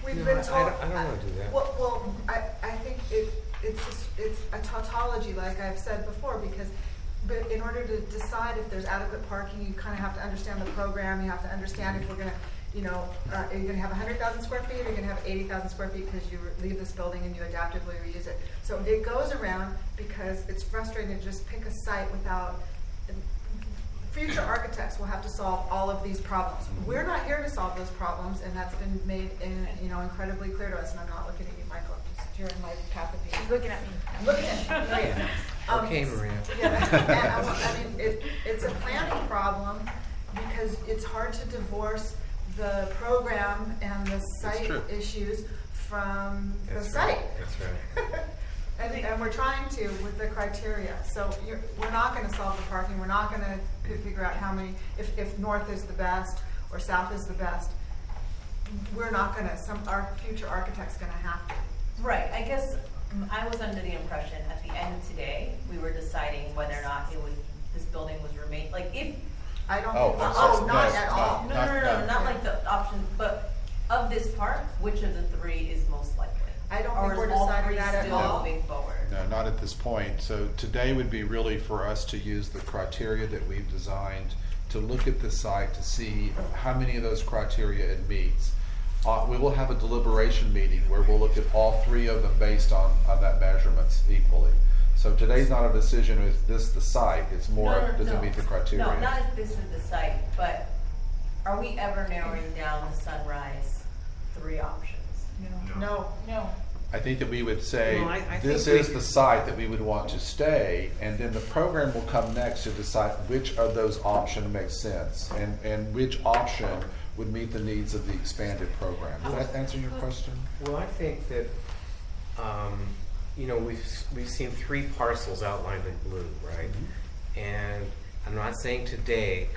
We've No, been I told. don't wanna do that. Well, I think it's a tautology, like I've said before, because but in order to decide if there's adequate parking, you kind of have to understand the program. You have to understand if we're going to, are you going to have 100,000 square feet, or you're going to have 80,000 square feet because you leave this building and you adaptively reuse it. So it goes around because it's frustrating to just pick a site without. Future architects will have to solve all of these problems. We're not here to solve those problems, and that's been made incredibly clear to us. And I'm not looking at you, Michael. I'm just hearing my apathy. She's looking at me. I'm looking at Maria. Okay, Maria. Yeah, and it's a planning problem because it's hard to divorce the program and the site issues from the site. That's right. And we're trying to with the criteria. So we're not going to solve the parking. We're not going to figure out how many, if north is the best or south is the best. We're not going to, our future architect's going to have to. Right, I guess I was under the impression at the end of today, we were deciding whether or not this building was remain, like if. I don't Oh, think, I'm oh, sorry. not No, at all. No, not like the option, but of this park, which of the 3 is most likely? I don't Or think we're is all deciding 3 that at still all. moving forward? No, not at this point. So today would be really for us to use the criteria that we've designed to look at the site to see how many of those criteria it meets. We will have a deliberation meeting where we'll look at all 3 of them based on that measurements equally. So today's not a decision, is this the site? It's more, does it meet the criteria? No, not if this is the site, but are we ever narrowing down the Sunrise 3 options? No. I think that we would say, No, I this think is the site that we would want to stay, and then the program will come next to decide which of those options makes sense, and which option would meet the needs of the expanded program. Does that answer your question? Well, I think that, we've seen 3 parcels outlined in blue, right? And I'm not saying today,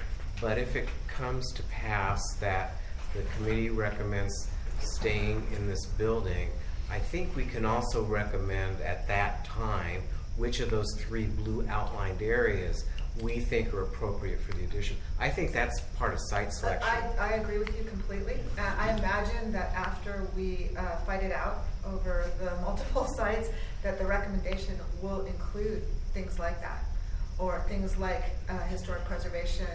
but if it comes to pass that the committee recommends staying in this building, I think we can also recommend at that time which of those 3 blue outlined areas we think are appropriate for the addition. I think that's part of site selection. I agree with you completely. I imagine that after we fight it out over the multiple sites, that the recommendation will include things like that, or things like historic preservation,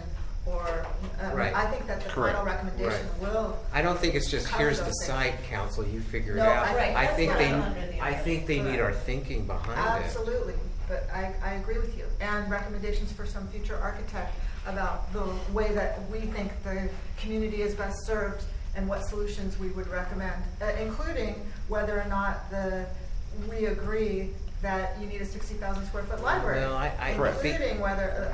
or Right. I think that the Correct. final recommendation will. I don't think it's just cover here's the those things. site, council, you figure it No, out. right, I that's think what they, I'm under the I think they need our thinking behind it. Absolutely, but I agree with you. And recommendations for some future architect about the way that we think the community is best served and what solutions we would recommend, including whether or not we agree that you need a 60,000 square foot library. Well, I including think- whether,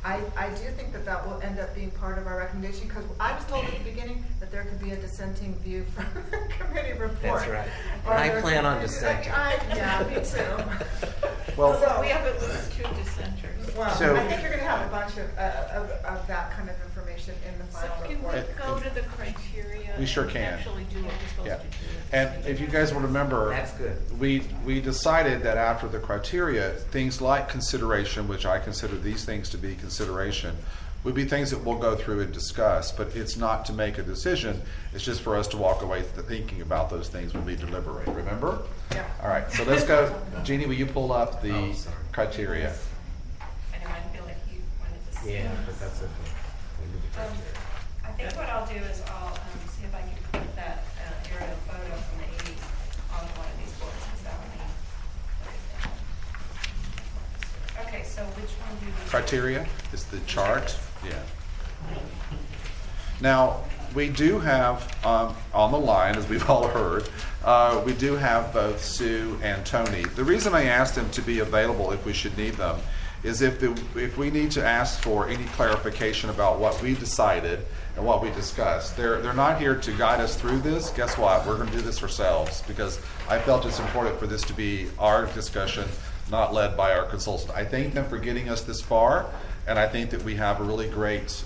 I do think that will end up being part of our recommendation, because I was told at the beginning that there could be a dissenting view from the committee report. That's right. Or And I there plan could on be- dissenting. Yeah, me too. Well, So- We have at least 2 dissenters. Well, So- I think you're gonna have a bunch of that kind of information in the So final can report. we go to the criteria? We sure and can. actually do what we're supposed Yeah. to do? And if you guys will remember, That's good. we decided that after the criteria, things like consideration, which I consider these things to be consideration, would be things that we'll go through and discuss, but it's not to make a decision. It's just for us to walk away thinking about those things when we deliberate, remember? Yeah. All right, so let's go. Jeannie, will you pull up the criteria? I know, I feel like you wanted to see. Yeah, but that's okay. We need the criteria. I think what I'll do is I'll see if I can put that aerial photo from the 80s on one of these boards, because that would be. Okay, so which one do we? Criteria is the chart. Yeah. Now, we do have on the line, as we've all heard, we do have both Sue and Tony. The reason I asked them to be available if we should need them is if we need to ask for any clarification about what we decided and what we discussed. They're not here to guide us through this. Guess what? We're going to do this ourselves because I felt it's important for this to be our discussion, not led by our consultant. I thank them for getting us this far, and I think that we have a really great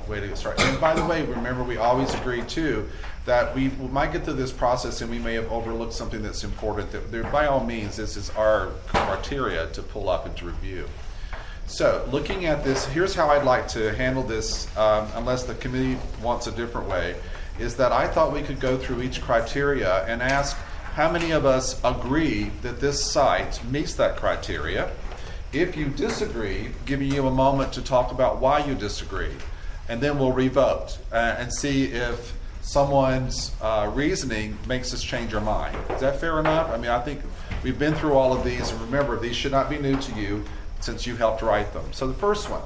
way to get started. And by the way, remember we always agree too that we might get through this process and we may have overlooked something that's important. That by all means, this is our criteria to pull up and to review. So looking at this, here's how I'd like to handle this, unless the committee wants a different way, is that I thought we could go through each criteria and ask how many of us agree that this site meets that criteria. If you disagree, giving you a moment to talk about why you disagree, and then we'll revote and see if someone's reasoning makes us change our mind. Is that fair enough? I mean, I think we've been through all of these, and remember, these should not be new to you since you helped write them. So the first one,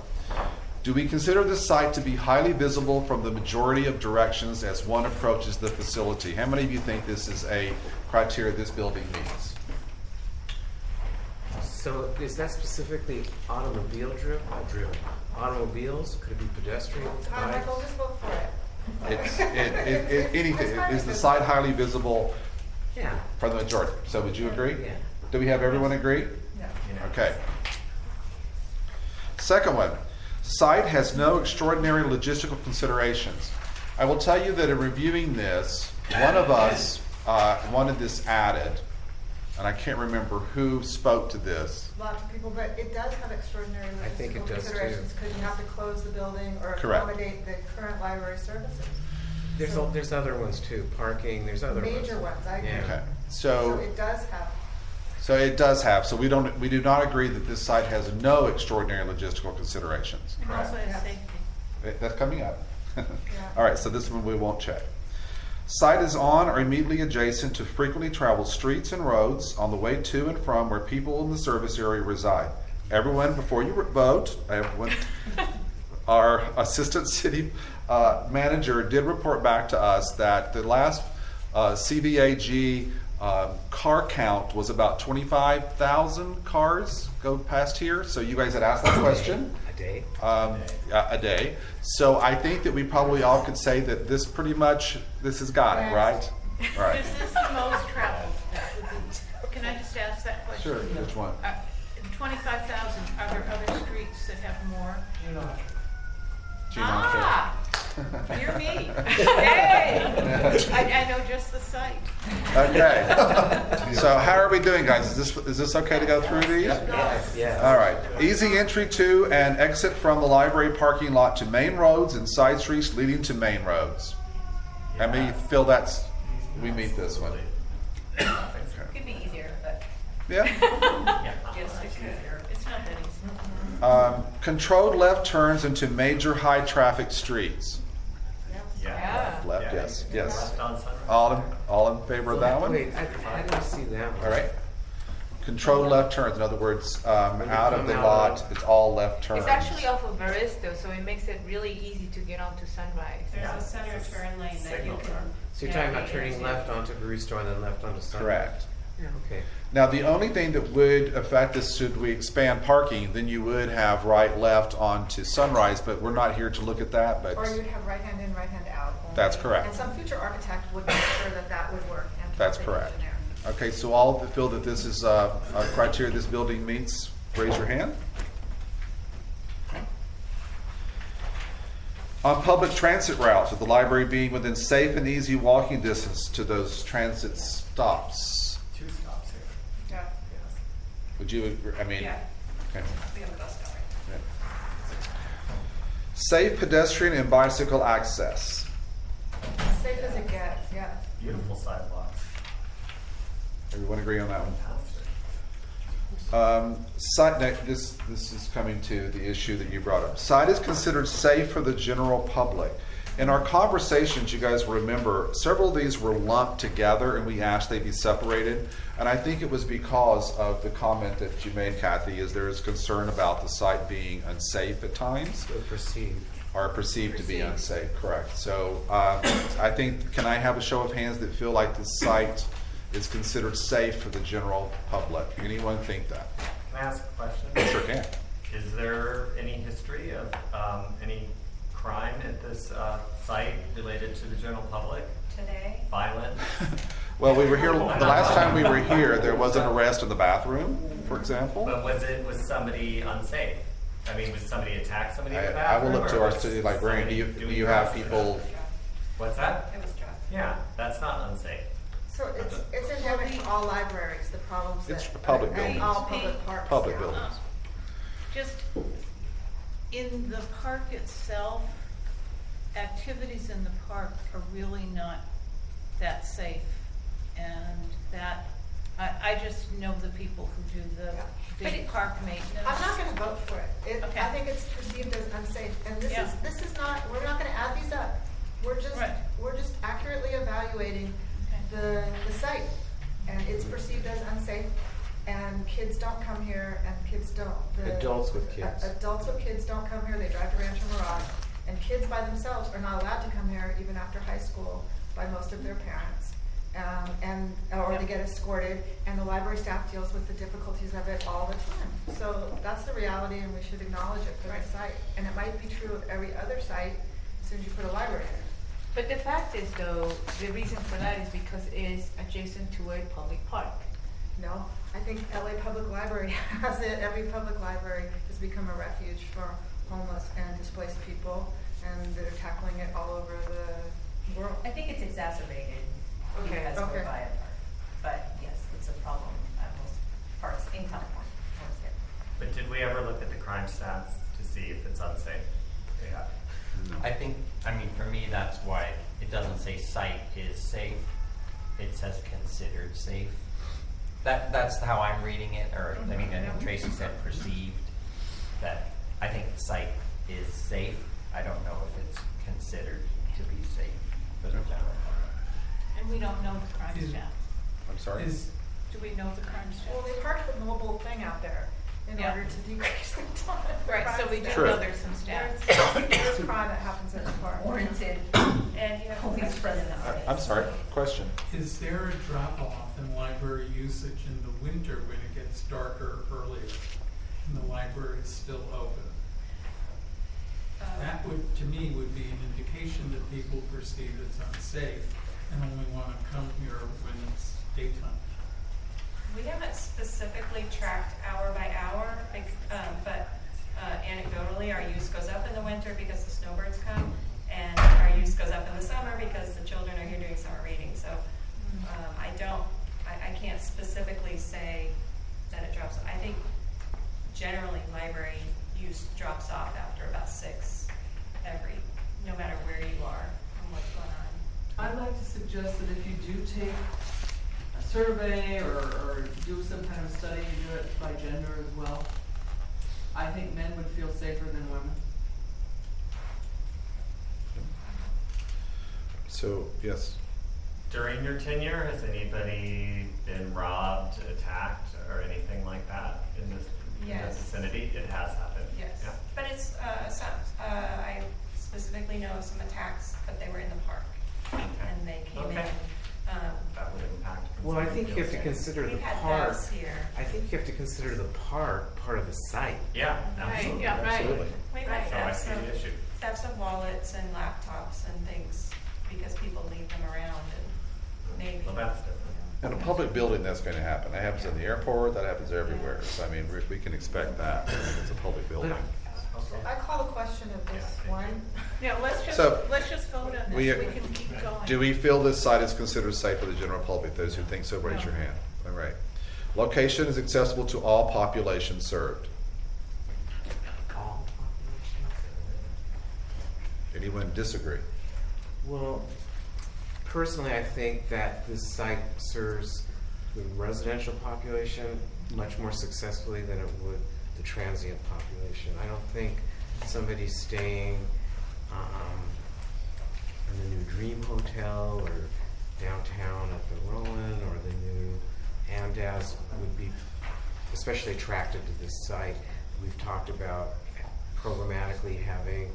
do we consider this site to be highly visible from the majority of directions as one approaches the facility? How many of you think this is a criteria this building meets? So is that specifically automobile driven? Automobiles? Could it be pedestrian? Hi, bikes? Michael, just vote for it. It's anything. Is the site highly visible Yeah. for the majority? So would you agree? Yeah. Do we have everyone agree? Yeah. Okay. Second one, site has no extraordinary logistical considerations. I will tell you that in reviewing this, one of us wanted this added, and I can't remember who spoke to this. Lots of people, but it does have extraordinary I think it logistical does, too. considerations because you have to close the building or Correct. accommodate the current library services. There's other ones too. Parking. There's other Major ones, I agree. Yeah. Okay. So it does have. So it does have. So we do not agree that this site has no extraordinary logistical considerations. And also Yeah. has safety. That's coming up. All right, so this one we won't check. Site is on or immediately adjacent to frequently traveled streets and roads on the way to and from where people in the service area reside. Everyone, before you vote, our assistant city manager did report back to us that the last CVAG car count was about 25,000 cars go past here. So you guys had asked that question. A day? A day. So I think that we probably all could say that this has got it, right? Right. Is this the most traveled? Can I just ask that question? Sure, which one? 25,000, are there other streets that have more? Gene You're me. Yay! I know just the site. Okay. So how are we doing, guys? Is this okay to go through these? Yes. All right. Easy entry to and exit from the library parking lot to main roads and side streets leading to main roads. I mean, feel we meet this one. Could be easier, but Yeah. yes, it's easier. It's not that easy. Controlled left turns into major high traffic streets. Yeah. Left, yes, yes. Left on Sunrise. All in favor of that one? Wait, I didn't see that one. All right. Controlled left turns. In other words, out of the lot, it's all left turns. It's actually off of Baristo, so it makes it really easy to get onto Sunrise. There's a center turn lane that you can. So you're talking about turning left onto Baristo and then left onto Sunrise? Correct. Yeah, okay. Now, the only thing that would affect this, should we expand parking, then you would have right, left onto Sunrise, but we're not here to look at that, but Or you'd have right hand in, right hand out. only. That's correct. And some future architect would make sure that that would work. And That's the correct. engineer. Okay, so all that feel that this is a criteria this building meets, raise your hand. Okay. On public transit routes, with the library being within safe and easy walking distance to those transit stops. 2 stops here. Yeah. Would you agree? I mean, Yeah. okay. We have a bus stop right Safe pedestrian and bicycle access. Safe as it gets, yeah. Beautiful sidewalks. Everyone agree on that one? This is coming to the issue that you brought up. Site is considered safe for the general public. In our conversations, you guys remember, several of these were lumped together and we asked they be separated. And I think it was because of the comment that you made, Kathy, is there is concern about the site being unsafe at times. Or perceived. Or perceived to be unsafe, correct. So I think, can I have a show of hands that feel like the site is considered safe for the general public? Anyone think that? Can I ask a question? Sure can. Is there any history of any crime at this site related to the general public? Today? Violence? Well, we were here, the last time we were here, there was an arrest in the bathroom, for example. But was somebody unsafe? I mean, was somebody attacked somebody in the I bathroom? will look to or our was city librarian. Do somebody you doing have drugs? people? What's that? It was drugs. Yeah, that's not unsafe. So it's endemic to all libraries, the problems It's that. public and buildings. all public parks. Public yeah. buildings. Just in the park itself, activities in the park are really not that safe. And that, I just know the people who do the But big park maintenance. I'm not gonna vote for it. Okay. I think it's perceived as unsafe, and this Yeah. is not, we're not gonna add these up. We're just, Right. we're just accurately evaluating the site, and it's perceived as unsafe, and kids don't come here, and kids don't. Adults with kids. Adults with kids don't come here, they drive to Rancho Mirage, and kids by themselves are not allowed to come here even after high school by most of their parents. Or they get escorted, and the library staff deals with the difficulties of it all the time. So that's the reality, and we should acknowledge it for the site. And it might be true of every other site as soon as you put a library there. But the fact is, though, the reason for that is because it is adjacent to a public park. No, I think LA Public Library has it. Every public library has become a refuge for homeless and displaced people, and they're tackling it all over the world. I think it's exacerbated Okay, because okay. we're by a park. But yes, it's a problem at most parks in California. Most here. But did we ever look at the crime stats to see if it's unsafe? Yeah. I think, for me, that's why it doesn't say site is safe. It says considered safe. That's how I'm reading it, or, I know Tracy said perceived, that I think the site is safe. I don't know if it's considered to be safe for the general public. And we don't know the crime stats. I'm sorry? Do we know the crime Well, stats? they parked the mobile thing out there in Yeah. order to decrease the time. Right, so we do True. know there's some stats. There's crime that happens at the park. Warranted. And you have Police presence. I'm sorry, question. Is there a drop-off in library usage in the winter when it gets darker earlier and the library is still open? That would, to me, would be an indication that people perceive it's unsafe and only want to come here when it's daytime. We haven't specifically tracked hour by hour, but anecdotally, our use goes up in the winter because the snowbirds come, and our use goes up in the summer because the children are here doing summer reading. So I can't specifically say that it drops. I think generally library use drops off after about 6 no matter where you are and what's going on. I'd like to suggest that if you do take a survey or do some kind of study, you do it by gender as well. I think men would feel safer than women. So, yes. During your tenure, has anybody been robbed, attacked, or anything like that in this vicinity? It has happened. Yes, Yeah. but it's some. I specifically know of some attacks, but they were in the park, and they came in. That would impact. Well, I think you have to consider the We've had park. thefts here. I think you have to consider the park part of the site. Yeah, absolutely. Yeah, right. Absolutely. We've had So I see thefts the of, issue. thefts of wallets and laptops and things because people leave them around and maybe. Well, that's different. In a public building, that's going to happen. That happens in the airport, that happens everywhere. So, we can expect that. It's a public building. I call the question of this one. Yeah, let's just So, vote on this. we- We can keep going. Do we feel this site is considered safe for the general public? Those who think so, raise your hand. All right. Location is accessible to all population served. Anyone disagree? Well, personally, I think that this site serves the residential population much more successfully than it would the transient population. I don't think somebody staying in the new Dream Hotel or downtown at the Rowan or the new Andaz would be especially attracted to this site. We've talked about programmatically having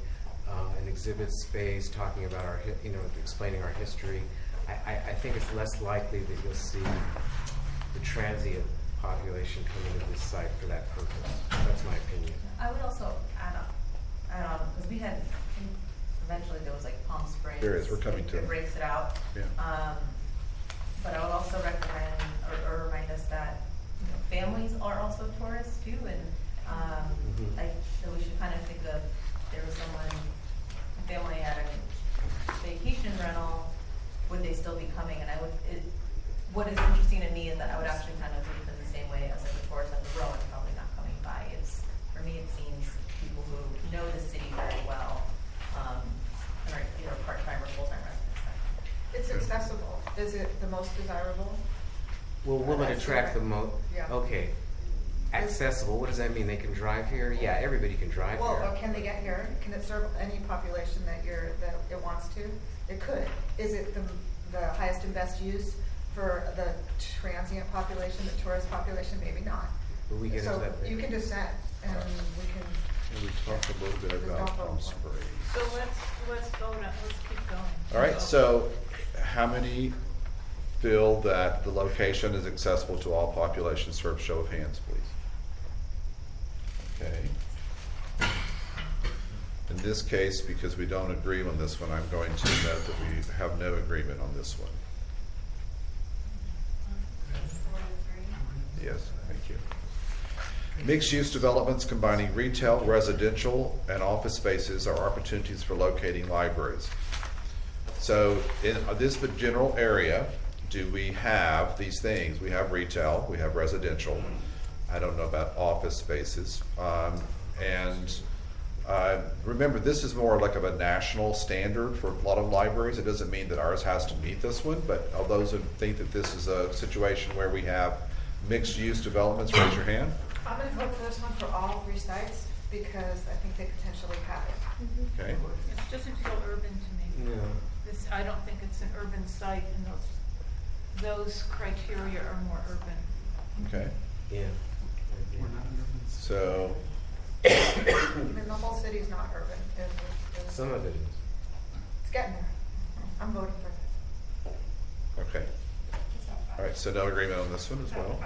an exhibit space, talking about our, explaining our history. I think it's less likely that you'll see the transient population coming to this site for that purpose. That's my opinion. I would also add on, because we had, eventually there was like Palm Springs. There is, we're coming to it. it. Breaks it out. Yeah. But I would also recommend, or remind us that, families are also tourists too, and so we should kind of think of, there was someone, a family at a vacation rental, would they still be coming? And what is interesting to me is that I would actually kind of think in the same way as like a tourist at the Rowan probably not coming by. For me, it seems people who know the city very well, and are either part-time or full-time residents. It's accessible. Is it the most desirable? Well, will it attract the most? Yeah. Okay. Accessible, what does that mean? They can drive here? Yeah, everybody can drive Well, here. can they get here? Can it serve any population that it wants to? It could. Is it the highest and best use for the transient population, the tourist population? Maybe not. Will we get So into that you later? can dissent, and we can. And we talked a little bit about Palm Springs. So let's vote on, let's keep going. All right, so how many feel that the location is accessible to all populations? Serve show of hands, please. Okay. In this case, because we don't agree on this one, I'm going to note that we have no agreement on this one. Yes, thank you. Mixed-use developments combining retail, residential, and office spaces are opportunities for locating libraries. So in this general area, do we have these things? We have retail, we have residential. I don't know about office spaces. Remember, this is more like of a national standard for a lot of libraries. It doesn't mean that ours has to meet this one, but of those who think that this is a situation where we have mixed-use developments, raise your hand. I'm going to vote for this one for all 3 sites because I think they potentially have it. Okay. It doesn't feel urban to me. No. I don't think it's an urban site, and those criteria are more urban. Okay. Yeah. So, I mean, the whole city's not urban. Some of it is. It's getting there. I'm voting for this. okay. All right, so no agreement on this one as well. 5 to 2.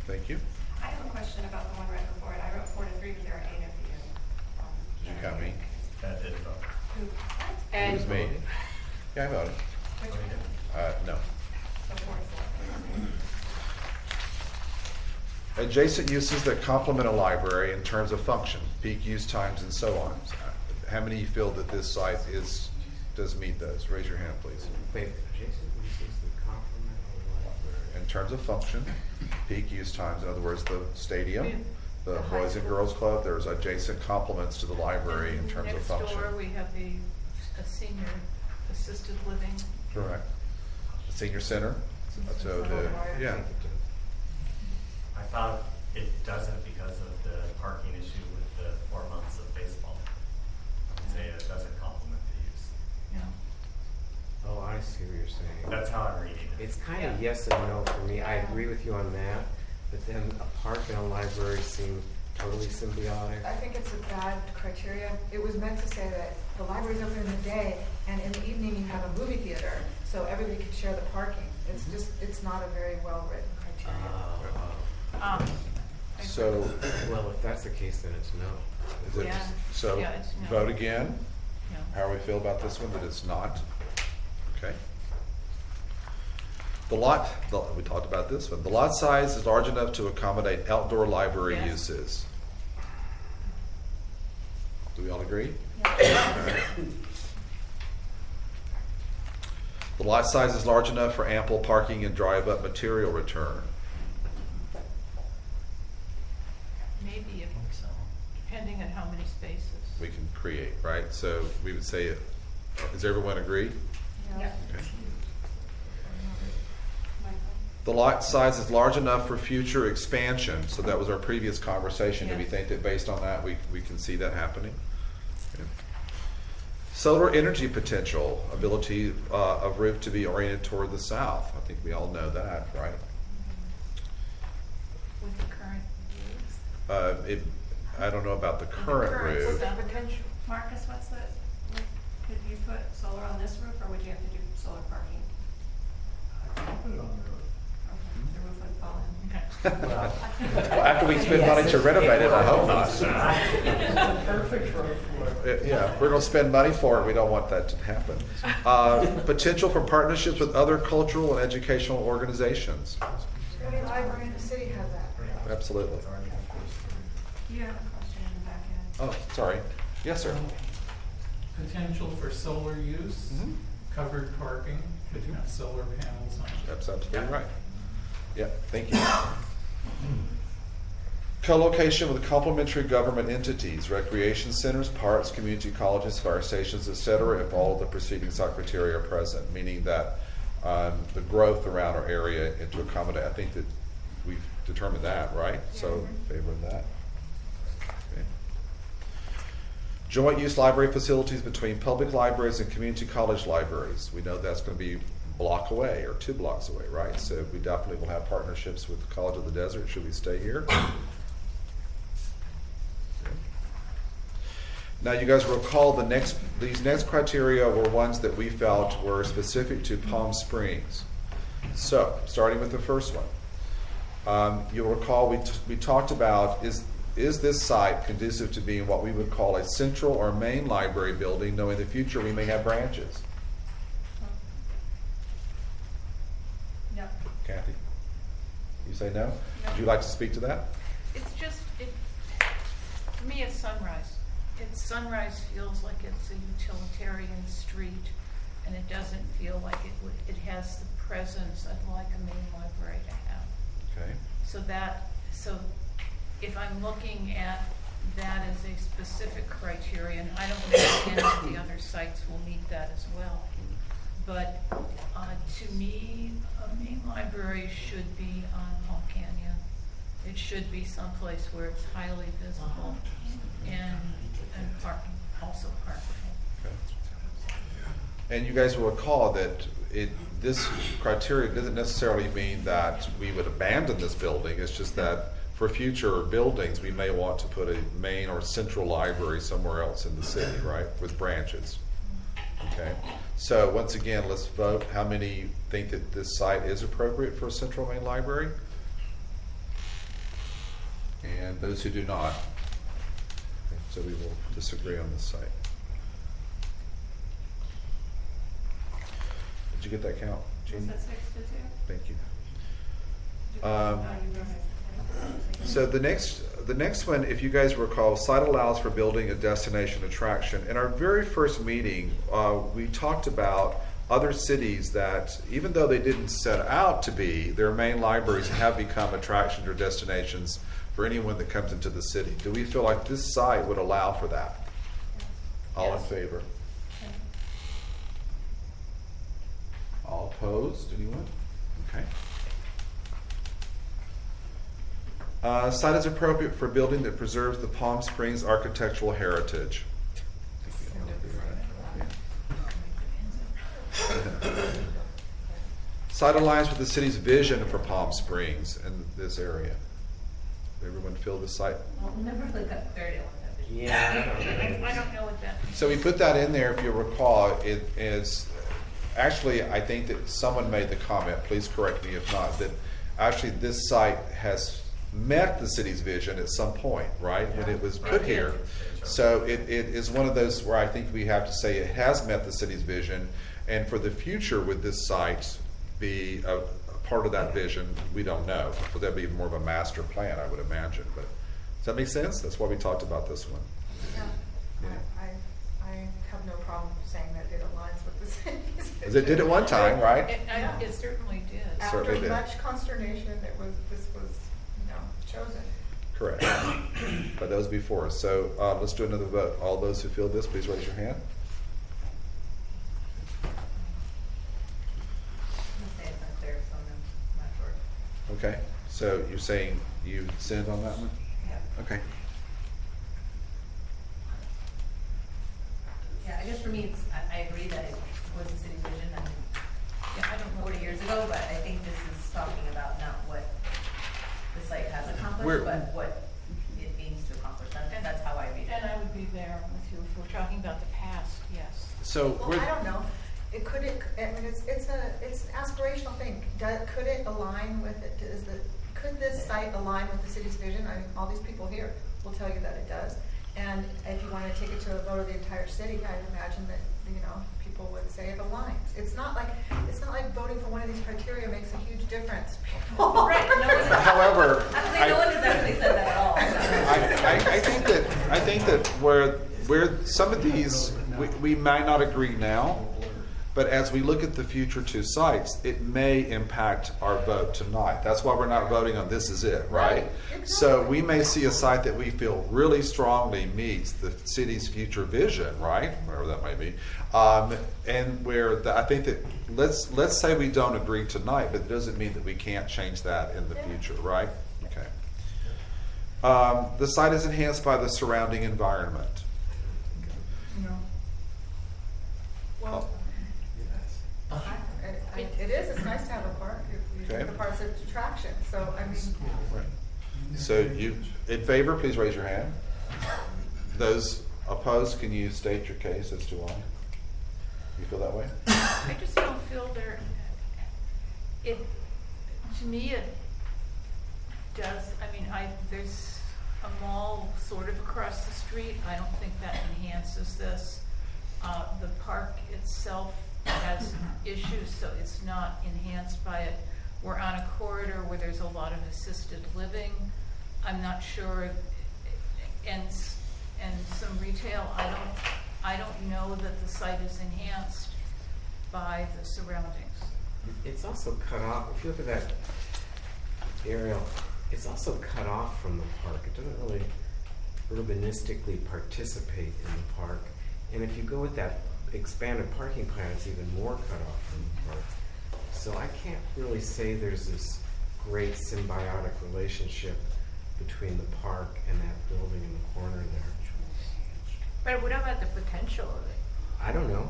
Thank you. I have a question about the one right before it. I wrote 4 to 3, but there are 8 of you. Did you count me? That did vote. Who? It was me. Yeah, I voted. Which one? No. So 4 to 4. Adjacent uses that complement a library in terms of function, peak use times, and so on. How many feel that this site does meet those? Raise your hand, please. Wait, adjacent uses that complement a library. In terms of function, peak use times, in other words, the stadium, the The high Boys and school. Girls Club, there's adjacent complements to the library in terms of function. Next door, we have a senior assisted living. Correct. The senior center, so yeah. I thought it doesn't because of the parking issue with the 4 months of baseball. I'd say it doesn't complement the use. Yeah. Oh, I see what you're saying. That's how I'm reading it. It's kind of yes and no for me. I agree with you on that, but then a park and a library seem totally symbiotic. I think it's a bad criteria. It was meant to say that the library's open in the day, and in the evening you have a movie theater, so everybody can share the parking. It's just, it's not a very well-written criteria. So, well, if that's the case, then it's no. is it, Yeah. so Yeah, it's no. vote again? No. How do we feel about this one, that it's not? Okay. We talked about this one. The lot size is large enough to accommodate outdoor library Yes. uses. Do we all agree? The lot size is large enough for ample parking and drive-up material return. Maybe if Depending on how many spaces. we can create, right? So we would say, does everyone agree? Yeah. Okay. The lot size is large enough for future expansion, so that was our previous conversation. Do we think that based on that, we can see that happening? Okay. Solar energy potential, ability of roof to be oriented toward the south. I think we all know that, right? With the current views. I don't know about the current roof. What's that potential? Marcus, could you put solar on this roof, or would you have to do solar parking? Put it on the roof. Okay, the roof would fall in. Well, after we spend money to renovate it, I hope not. It's a perfect roof for it. Yeah, if we're gonna spend money for it, we don't want that to happen. Potential for partnerships with other cultural and educational organizations. Every library in the city has that. Absolutely. You have a question in the back end. Oh, sorry. Yes, sir. Potential for solar use, Mhm. covered parking, could have solar panels on it. That's absolutely right. Yeah, thank you. Co-location with complementary government entities, recreation centers, parks, community colleges, fire stations, etc., if all of the preceding site criteria are present, meaning that the growth around our area and to accommodate, I think that we've determined that, right? So, favor of that. Okay. Joint use library facilities between public libraries and community college libraries. We know that's going to be a block away or 2 blocks away, right? So we definitely will have partnerships with the College of the Desert should we stay here. Now you guys recall these next criteria were ones that we felt were specific to Palm Springs. So, starting with the first one. You'll recall we talked about is this site conducive to being what we would call a central or main library building, knowing in the future we may have branches? No. Kathy? You say no? Would you like to speak to that? It's just, for me, it's Sunrise. Sunrise feels like it's a utilitarian street, and it doesn't feel like it has the presence I'd like a main library to have. Okay. So if I'm looking at that as a specific criterion, I don't know if any of the other sites will meet that as well. But to me, a main library should be on Hall Canyon. It should be someplace where it's highly visible and also parkable. And you guys will recall that this criteria doesn't necessarily mean that we would abandon this building. It's just that for future buildings, we may want to put a main or central library somewhere else in the city, right, with branches. Okay. So once again, let's vote. How many think that this site is appropriate for a central main library? And those who do not. Okay, so we will disagree on this site. Did you get that count, Jean? Was that 6 to 2? Thank you. So the next one, if you guys recall, site allows for building a destination attraction. In our very first meeting, we talked about other cities that, even though they didn't set out to be, their main libraries have become attractions or destinations for anyone that comes into the city. Do we feel like this site would allow for that? All in favor? All opposed? Anyone? Okay. Site is appropriate for building that preserves the Palm Springs architectural heritage. Site aligns with the city's vision for Palm Springs and this area. Everyone feel the site? Well, never look up 30 on that. Yeah. I don't know what that. So we put that in there, if you recall, it is, actually, I think that someone made the comment, please correct me if not, that actually this site has met the city's vision at some point, right, when it was put here. So it is one of those where I think we have to say it has met the city's vision, and for the future, would this site be a part of that vision? We don't know. Would that be more of a master plan, I would imagine, but does that make sense? That's why we talked about this one. Yeah, I have no problem saying that it aligns with the city's vision. Because it did at one time, right? It certainly did. After Certainly did. much consternation, this was chosen. Correct. But that was before. So let's do another vote. All those who feel this, please raise your hand. Say it's not clear, so I'm not sure. Okay. So you're saying you sinned on that one? Yeah. Okay. Yeah, I guess for me, I agree that it was the city's vision, and I don't know 40 years ago, but I think this is talking about not what the site has accomplished, but what it means to accomplish. And that's how I read it. And I would be there with you if we're talking about the past, yes. So Well, I don't know. I mean, it's an aspirational thing. Could it align with it? Could this site align with the city's vision? I mean, all these people here will tell you that it does. And if you want to take it to a vote of the entire city, I'd imagine that, people would say it aligns. It's not like voting for one of these criteria makes a huge difference. Right. However, no one has actually said that at all. I think that where some of these we might not agree now, but as we look at the future two sites, it may impact our vote tonight. That's why we're not voting on this is it, right? Exactly. So we may see a site that we feel really strongly meets the city's future vision, right? Whatever that may be. And I think that let's say we don't agree tonight, but it doesn't mean that we can't change that in the future, right? Okay. The site is enhanced by the surrounding environment. No. Well, it is. It's nice to have a park. Okay. The park's an attraction. So, I mean. Right. So you, in favor, please raise your hand. Those opposed, can you state your case as to why? You feel that way? I just don't feel to me it does, there's a mall sort of across the street. I don't think that enhances this. The park itself has issues, so it's not enhanced by it. We're on a corridor where there's a lot of assisted living. I'm not sure, and some retail. I don't know that the site is enhanced by the surroundings. It's also cut off, if you look at that aerial, it's also cut off from the park. It doesn't really urbanistically participate in the park. And if you go with that expanded parking plan, it's even more cut off from the park. So I can't really say there's this great symbiotic relationship between the park and that building in the corner there. But what about the potential of it? I don't know.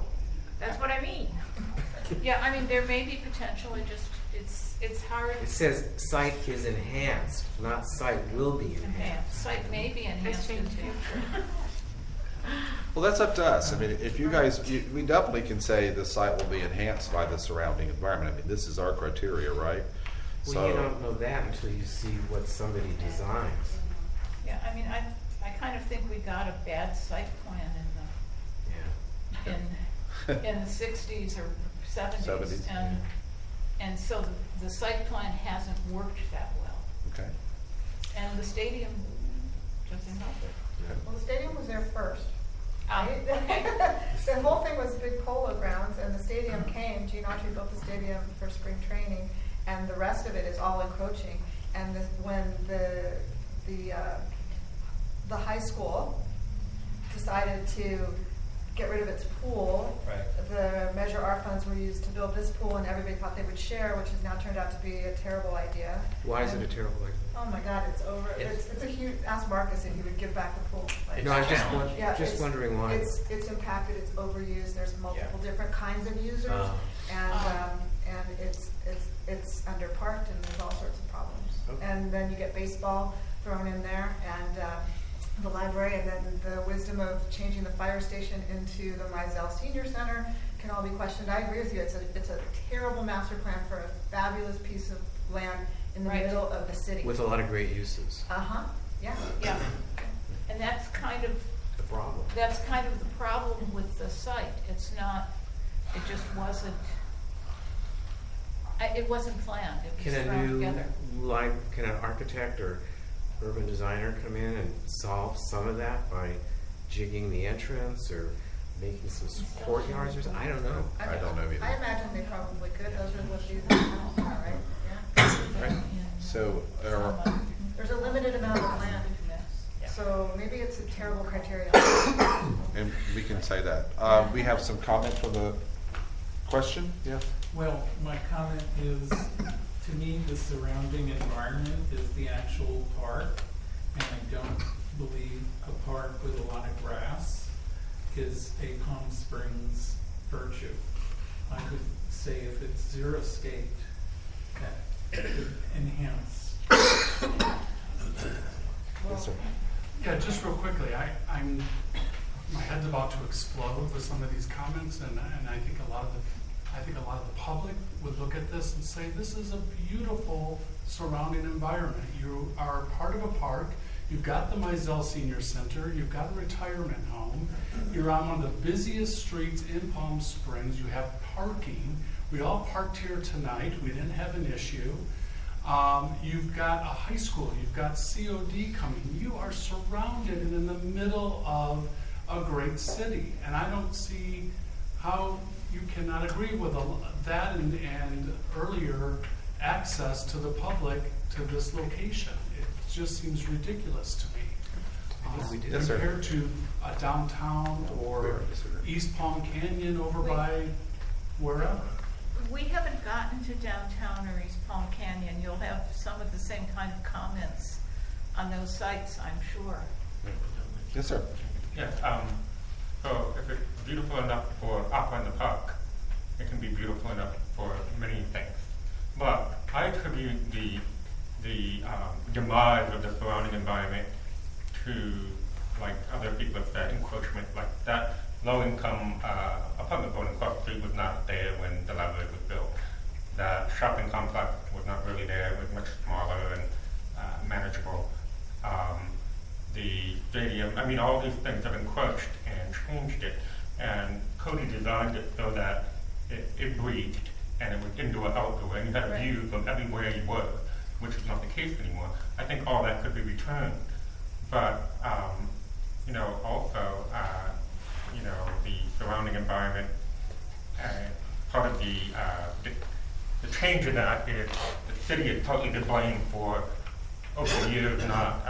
That's what I mean. Yeah, there may be potential. It's hard. It says site is enhanced, not site will be enhanced. Site may be enhanced in the future. Well, that's up to us. I mean, if you guys, we definitely can say the site will be enhanced by the surrounding environment. I mean, this is our criteria, right? Well, you don't know that until you see what somebody designs. Yeah, I kind of think we got a bad site plan in the 60s or 70s. And so the site plan hasn't worked that well. Okay. And the stadium doesn't help it. Okay. Well, the stadium was there first. Right? Okay. The whole thing was big polo grounds, and the stadium came. Gene Autry built the stadium for spring training, and the rest of it is all encroaching. And when the high school decided to get rid of its pool, the Measure R funds were used to build this pool, and everybody thought they would share, which has now turned out to be a terrible idea. Why is it a terrible idea? Oh my God, it's over. It's a huge. Ask Marcus if he would give back the pool. No, I'm just wondering why. It's impacted. It's overused. There's multiple different kinds of users, and it's underparked, and there's all sorts of problems. Okay. And then you get baseball thrown in there, and the library, and then the wisdom of changing the fire station into the Mizell Senior Center can all be questioned. I agree with you. It's a terrible master plan for a fabulous piece of land in the middle of the city. With a lot of great uses. Yeah. Yeah. And that's kind of the problem. That's kind of the problem with the site. It's not, it just wasn't, it wasn't planned. It was thrown together. Can an architect or urban designer come in and solve some of that by jigging the entrance or making some courtyards or something? I don't know. I don't know either. I imagine they probably could. Those are what these are, right? Yeah. Right. So, There's a limited amount of land So maybe it's a terrible criteria. And we can say that. We have some comment from the question, yeah? Well, my comment is, to me, the surrounding environment is the actual park, and I don't believe a park with a lot of grass is a Palm Springs virtue. I would say if it's xeriscape, that could enhance. Yes, sir. Yeah, just real quickly, my head's about to explode with some of these comments, and I think a lot of the public would look at this and say, this is a beautiful surrounding environment. You are part of a park. You've got the Mizell Senior Center. You've got a retirement home. You're on one of the busiest streets in Palm Springs. You have parking. We all parked here tonight. We didn't have an issue. You've got a high school. You've got COD coming. You are surrounded and in the middle of a great city. And I don't see how you cannot agree with that and earlier access to the public to this location. It just seems ridiculous to me. Yes, sir. Compared to a downtown or East Palm Canyon over by wherever. We haven't gotten to downtown or East Palm Canyon. You'll have some of the same kind of comments on those sites, I'm sure. Yes, sir. Yes, so if it's beautiful enough for Aqua in the Park, it can be beautiful enough for many things. But I attribute the demise of the surrounding environment to, like other people have said, encroachment. Like that low-income apartment building across the street was not there when the library was built. The shopping complex was not really there. It was much smaller and manageable. The stadium, I mean, all these things have encroached and changed it. And Cody designed it so that it breathed, and it was indoor, outdoor, and you had a view from everywhere you were, which is not the case anymore. I think all that could be returned. But, also, the surrounding environment, part of the change in that is the city is totally to blame for, over the years, not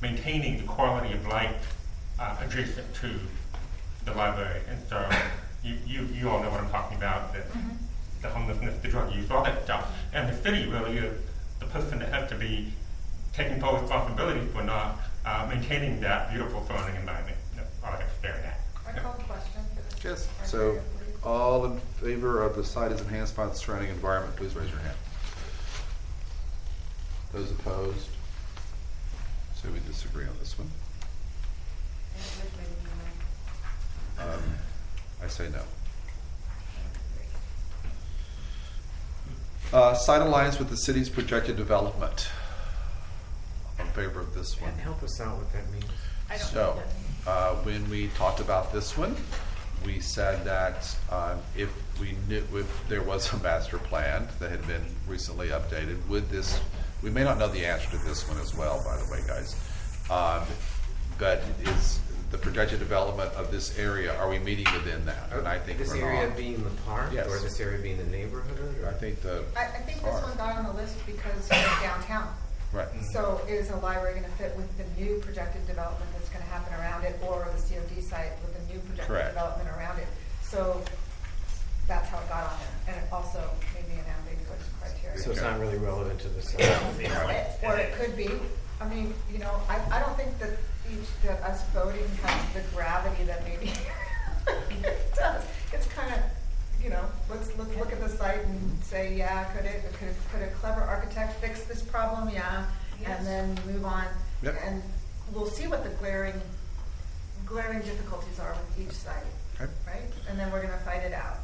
maintaining the quality of life adjacent to the library. And so you all know what I'm talking about, the homelessness, the drug use, all that stuff. And the city really is the person that has to be taking full responsibility for not maintaining that beautiful surrounding environment. That's all I have to say on that. I call the question. Yes, so all in favor of the site is enhanced by the surrounding environment, please raise your hand. Those opposed? So we disagree on this one. I say no. Site alliance with the city's projected development. I'm in favor of this one. Help us out what that means. So, when we talked about this one, we said that if there was a master plan that had been recently updated, we may not know the answer to this one as well, by the way, guys. But is the projected development of this area, are we meeting within that? And I think this we're area not. being the park, Yes. or this area being the neighborhood? Or? I think I think this one got on the list because it's downtown. Right. So is a library going to fit with the new projected development that's going to happen around it, or the COD site with the new projected Correct. development around it? So that's how it got on there, and it also may be an ambiguous criteria. So it's not really relevant to the site. Or it could be. I mean, I don't think that that us voting has the gravity that maybe it does. It's kind of, let's look at the site and say, yeah, could a clever architect fix this problem? Yeah, Yes. and then move on. Yep. And we'll see what the glaring difficulties are with each site, Okay. right? And then we're going to fight it out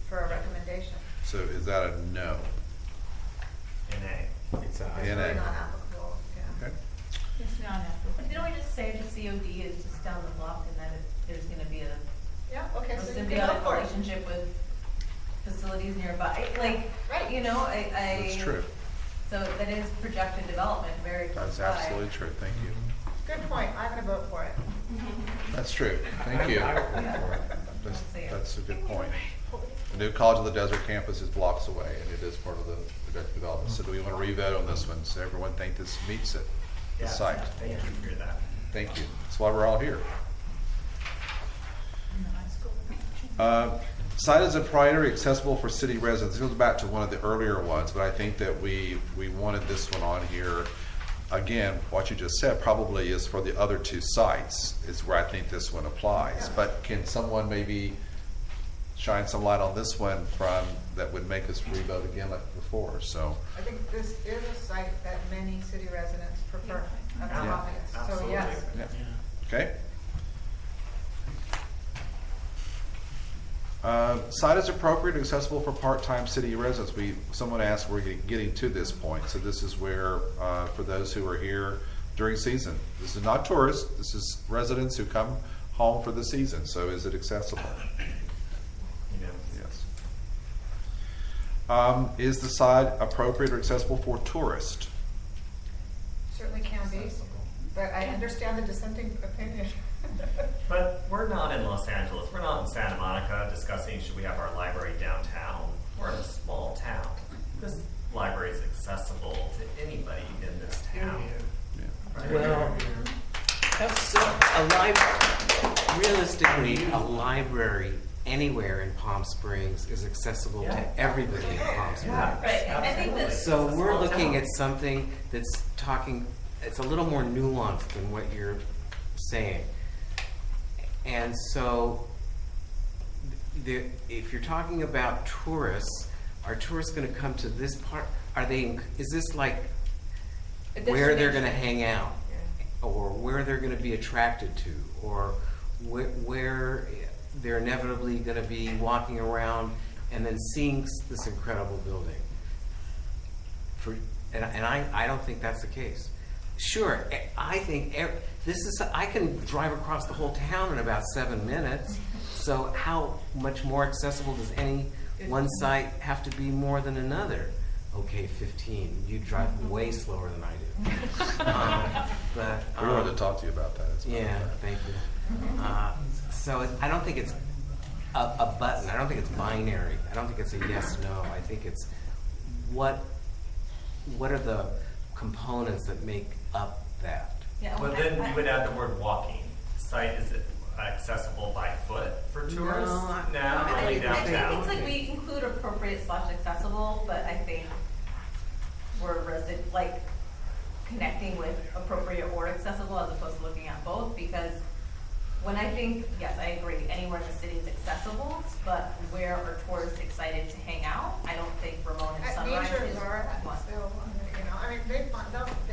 for a recommendation. So is that a no? NA. It's a It's NA. really not applicable. Yeah. Okay. It's not applicable. Didn't we just say the COD is just down the block and that there's going to be a Yeah. Okay. So you can go symbiotic for it. relationship with facilities nearby? Right. That's true. So that is projected development very close That's by. absolutely true. Thank you. Good point. I'm going to vote for it. That's true. Thank you. I would vote for it. That's a good point. The new College of the Desert campus is blocks away, and it is part of the projected development. So do we want to re-vote on this one? So everyone think this meets it? the Yes, site. Thank you for that. Thank you. That's why we're all here. Site is a priority accessible for city residents. It goes back to one of the earlier ones, but I think that we wanted this one on here. Again, what you just said probably is for the other two sites is where I think this one applies. But can someone maybe shine some light on this one that would make us revote again like before? So I think this is a site that many city residents prefer. That's Yeah. obvious. So Absolutely. yes. yeah. Okay. Site is appropriate and accessible for part-time city residents. Someone asked, we're getting to this point. So this is where, for those who are here during season, this is not tourists, this is residents who come home for the season. So is it accessible? Yes. Is the site appropriate or accessible for tourists? Certainly can be, but I understand the dissenting opinion. But we're not in Los Angeles. We're not in Santa Monica discussing should we have our library downtown. We're in a small town. This library is accessible to anybody in this town. Right? Well, realistically, a library anywhere in Palm Springs is accessible to everybody in Palm Springs. Yeah, Right, I think that. So It's a we're small looking town. at something that's talking, it's a little more nuanced than what you're saying. And so, if you're talking about tourists, are tourists gonna come to this part? Is this like where they're gonna hang out? Or where they're gonna be attracted to? Or where they're inevitably gonna be walking around and then seeing this incredible building? And I don't think that's the case. Sure, I think I can drive across the whole town in about 7 minutes. So how much more accessible does any one site have to be more than another? Okay, 15. You drive way slower than I do. We wanted to talk to you about that. Yeah, thank you. So I don't think it's a button. I don't think it's binary. I don't think it's a yes/no. I think it's what are the components that make up that? Yeah, But then you would add the word walking. Site is accessible by foot for tourists? No, only downtown. It's like we include appropriate/accessible, but I think we're connecting with appropriate or accessible as opposed to looking at both, because when I think, yes, I agree, anywhere in the city is accessible, but where are tourists excited to hang out? I don't think Ramon and Sunrise is one. I mean, they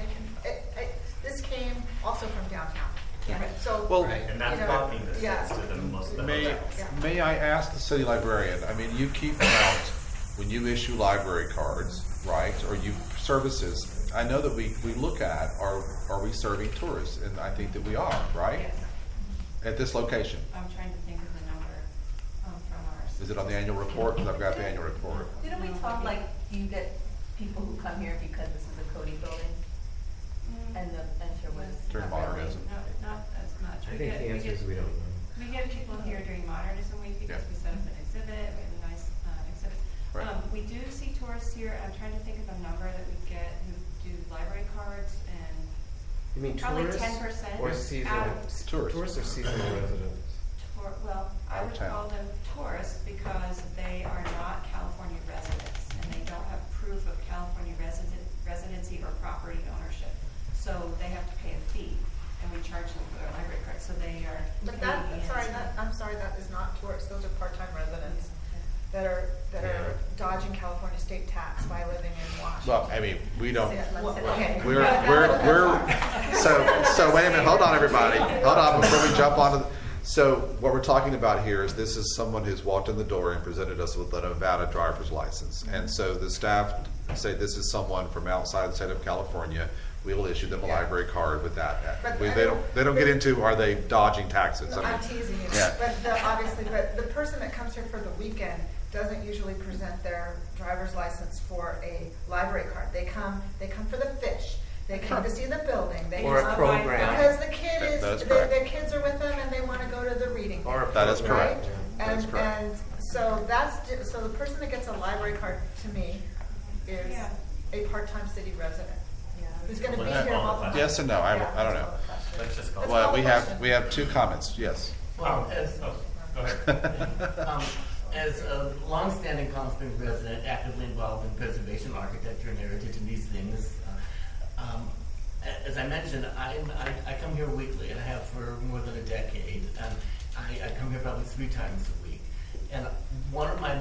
can, this came also from downtown. Yeah. So, Well, And that's blocking distance to the most of the hotels. May I ask the city librarian, I mean, you keep out when you issue library cards, right, or you services, I know that we look at, are we serving tourists? And I think that we are, right? Yes. At this location. I'm trying to think of the number from ours. Is it on the annual report? Because I've got the annual report. Didn't we talk you get people who come here because this is a Cody building? And the answer was During not really. modernism. Not as much. I think the answer is we don't know. We get people here during Modernism Week because we set up an exhibit, we have a nice exhibit. Right. We do see tourists here. I'm trying to think of a number that we get who do library cards and You mean probably tourists 10% or seasonal? out of- Tourists or seasonal residents? Well, I Out of would town. call them tourists because they are not California residents and they don't have proof of California residency or property ownership. So they have to pay a fee and we charge them for their library card. So they are. but I'm sorry, that is not tourists. Those are part-time residents that are dodging California state tax by living in Washington. Well, I mean, we don't, Okay. we're, so wait a minute, hold on, everybody. Hold on, before we jump on to, so what we're talking about here is this is someone who's walked in the door and presented us with a Nevada driver's license. And so the staff say this is someone from outside the state of California. We will issue them a library card with that. But They don't get into, are they dodging taxes? I'm teasing you, Yeah. but the person that comes here for the weekend doesn't usually present their driver's license for a library card. They come for the fish. They come to see the building. They Or a come program. because the kid is, That is correct. the kids are with them and they want to go to the reading. Or a That is program. correct. That is correct. And so so the person that gets a library card to me is Yeah. a part-time city resident. who's gonna be Let's here call the multiple. question. Yes and no, I don't know. Let's just call it. Well, call the question. we have two comments, yes. Well, Go ahead. as a longstanding Palm Springs resident, actively involved in preservation, architecture, and heritage, and these things, as I mentioned, I come here weekly, and I have for more than a decade. And I come here probably 3 times a week. And one of my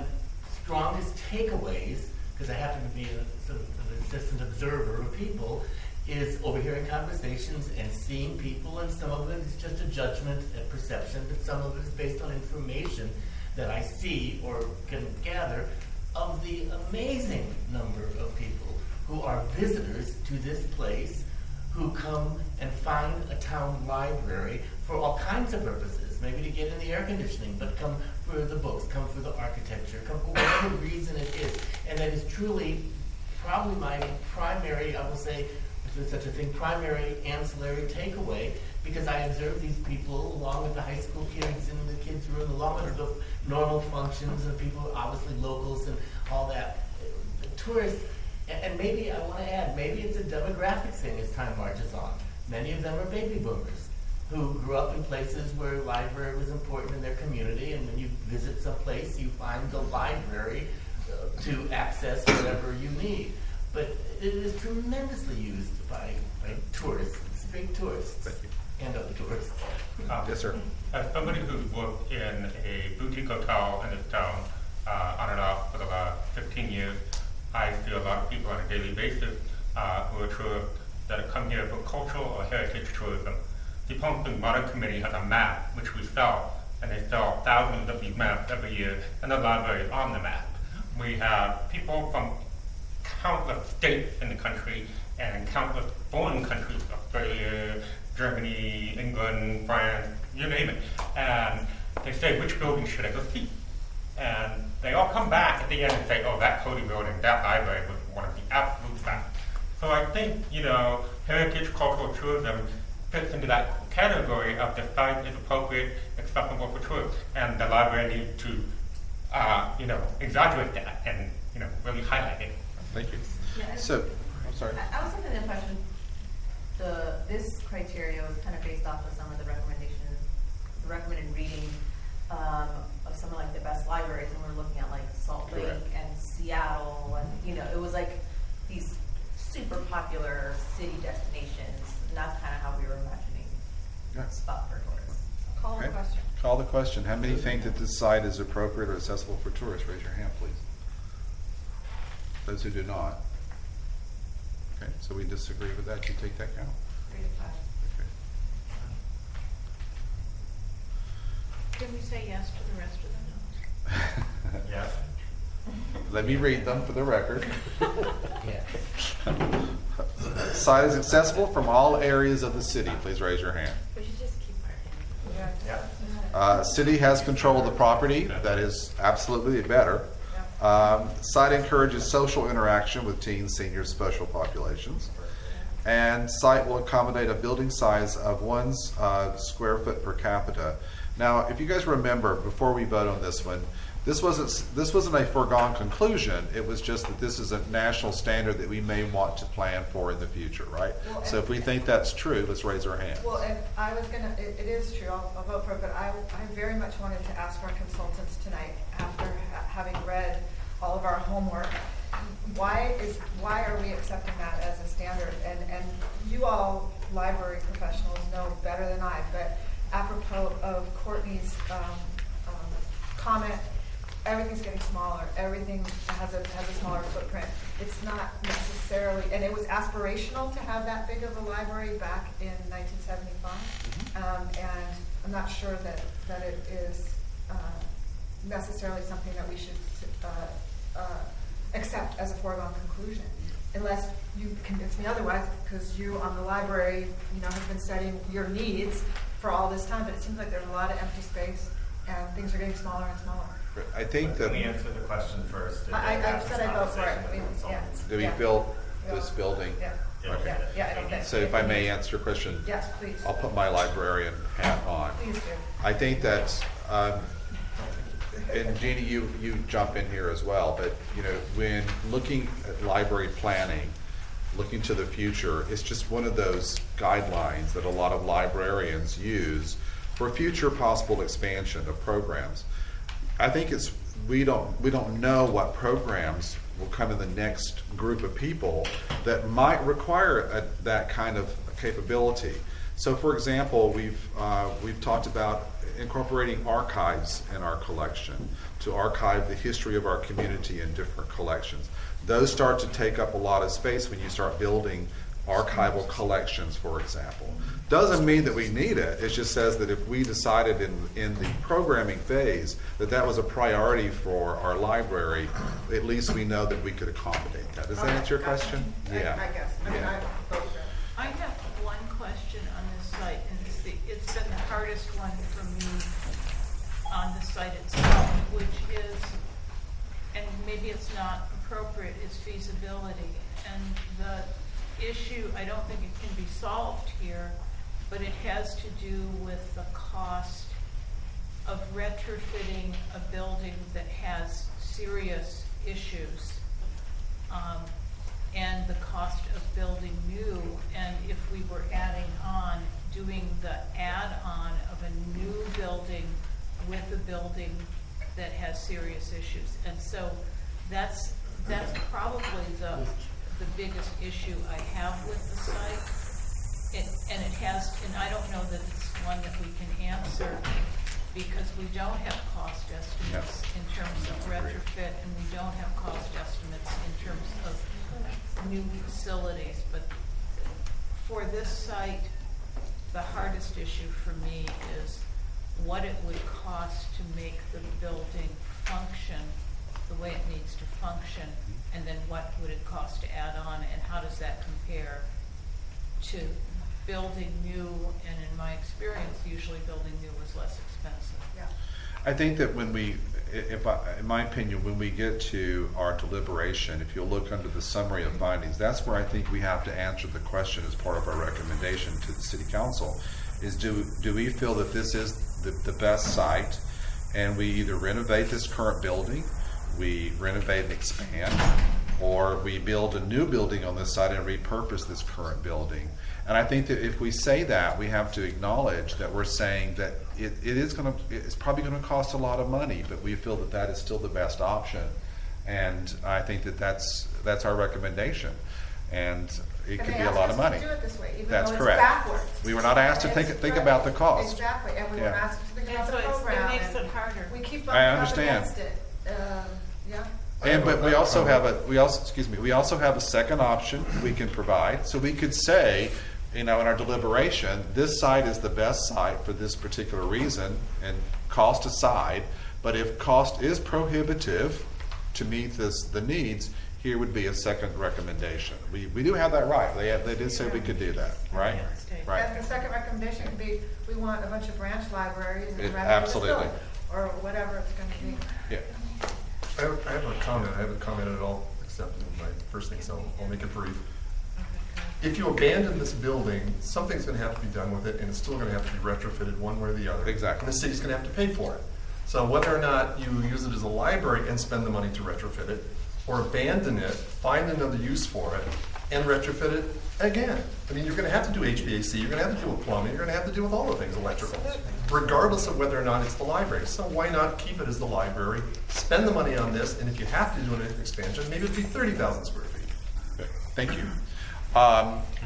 strongest takeaways, because I happen to be a sort of an assistant observer of people, is overhearing conversations and seeing people, and some of it is just a judgment and perception, but some of it is based on information that I see or can gather of the amazing number of people who are visitors to this place, who come and find a town library for all kinds of purposes, maybe to get in the air conditioning, but come for the books, come for the architecture, come for whatever reason it is. And that is truly probably my primary, I will say, if there's such a thing, primary ancillary takeaway, because I observe these people along with the high school kids in the kids' room, along with the normal functions and people, obviously locals and all that. Tourists, and maybe I want to add, maybe it's a demographic thing as time marches on. Many of them are baby boomers who grew up in places where library was important in their community, and when you visit some place, you find the library to access whatever you need. But it is tremendously used by tourists, big tourists, and other tourists. Yes, sir. As somebody who's worked in a boutique hotel in this town on and off for the last 15 years, I see a lot of people on a daily basis who are tourists that come here for cultural or heritage tourism. The Palm Springs Modern Committee has a map which we sell, and they sell thousands of these maps every year, and the library is on the map. We have people from countless states in the country and countless foreign countries, Australia, Germany, England, France, you name it. And they say, which building should I go see? And they all come back at the end and say, oh, that Cody building, that library was one of the absolute best. So I think, heritage cultural tourism fits into that category of the site is appropriate, accessible for tourists. And the library needs to, exaggerate that and, really highlight it. Thank you. Yeah, So, I'm sorry. I was under the impression this criteria was kind of based off of some of the recommendations, the recommended reading of some of like the best libraries, and we're looking at like Salt Lake Correct. and Seattle, and it was like these super popular city destinations, and that's kind of how we were imagining Yeah. a spot for tourists. Call the Okay. question. Call the question. How many think that this site is appropriate or accessible for tourists? Raise your hand, please. Those who do not. Okay, so we disagree with that. You take that count. 3 to 5. Okay. Can we say yes to the rest of the no's? Yes. Let me read them for the record. Yeah. Site is accessible from all areas of the city. Please raise your hand. We should just keep our hand. Yeah. City has control of the property. That is absolutely better. Site encourages social interaction with teens, seniors, special populations. And site will accommodate a building size of 1 square foot per capita. Now, if you guys remember, before we vote on this one, this wasn't a foregone conclusion. It was just that this is a national standard that we may want to plan for in the future, right? Well, So if we think that's true, let's raise our hands. Well, if I was gonna, it is true, I'll vote for it, but I very much wanted to ask our consultants tonight, after having read all of our homework, why are we accepting that as a standard? And you all, library professionals, know better than I, but apropos of Courtney's comment, everything's getting smaller, everything has a smaller footprint. It's not necessarily, and it was aspirational to have that big of a library back in 1975. And I'm not sure that it is necessarily something that we should accept as a foregone conclusion, unless you convince me otherwise, because you on the library, have been studying your needs for all this time, but it seems like there's a lot of empty space and things are getting smaller and smaller. I think that. Can we answer the question first? I said I vote for it. Do we build this building? Yeah. Okay. Yeah, I don't think. So if I may answer your question. Yes, please. I'll put my librarian hat on. Please do. I think that, and Jeannie, you jump in here as well, but, when looking at library planning, looking to the future. It's just one of those guidelines that a lot of librarians use for future possible expansion of programs. I think we don't know what programs will come in the next group of people that might require that kind of capability. So, for example, we've talked about incorporating archives in our collection to archive the history of our community in different collections. Those start to take up a lot of space when you start building archival collections, for example. Doesn't mean that we need it. It just says that if we decided in the programming phase that was a priority for our library, at least we know that we could accommodate that. Does that answer your question? Yeah. I guess. I mean, I have one question on this site, and it's been the hardest one for me on the site itself, which is, and maybe it's not appropriate, is feasibility. And the issue, I don't think it can be solved here, but it has to do with the cost of retrofitting a building that has serious issues, and the cost of building new. And if we were adding on, doing the add-on of a new building with a building that has serious issues. And so that's probably the biggest issue I have with the site. And I don't know that it's one that we can answer because we don't have cost estimates in terms of retrofit, and we don't have cost estimates in terms of new facilities. But for this site, the hardest issue for me is what it would cost to make the building function the way it needs to function, and then what would it cost to add on, and how does that compare to building new? And in my experience, usually building new was less expensive. Yeah. I think that in my opinion, when we get to our deliberation, if you'll look under the summary of findings, that's where I think we have to answer the question as part of our recommendation to the City Council, is do we feel that this is the best site, and we either renovate this current building, we renovate and expand, or we build a new building on this site and repurpose this current building. And I think that if we say that, we have to acknowledge that we're saying that it's probably going to cost a lot of money, but we feel that is still the best option. And I think that that's our recommendation. And it could be a lot of money. Do it this way, even That's though correct. It's backwards. We were not asked to think about the cost. Exactly, and we were asked to think about the so program. it makes it harder. We keep I bumping up understand. against it. Yeah. But we also have a second option we can provide. So we could say, in our deliberation, this site is the best site for this particular reason, and cost aside. But if cost is prohibitive to meet the needs, here would be a second recommendation. We do have that right. They did say we could do that, right? Right. And the second recommendation could be, we want a bunch of branch libraries in the Absolutely. or whatever it's going to be. Yeah. I have a comment. I haven't commented at all, except in my first thing, so I'll make it brief. If you abandon this building, something's going to have to be done with it, and it's still going to have to be retrofitted one way or the other. Exactly. And the city's going to have to pay for it. So whether or not you use it as a library and spend the money to retrofit it, or abandon it, find another use for it, and retrofit it again. I mean, you're going to have to do HVAC, you're going to have to deal with plumbing, you're going to have to deal with all the things electrical, regardless of whether or not it's the library. So why not keep it as the library, spend the money on this, and if you have to do an expansion, maybe it'd be 30,000 square feet. Okay. Thank you.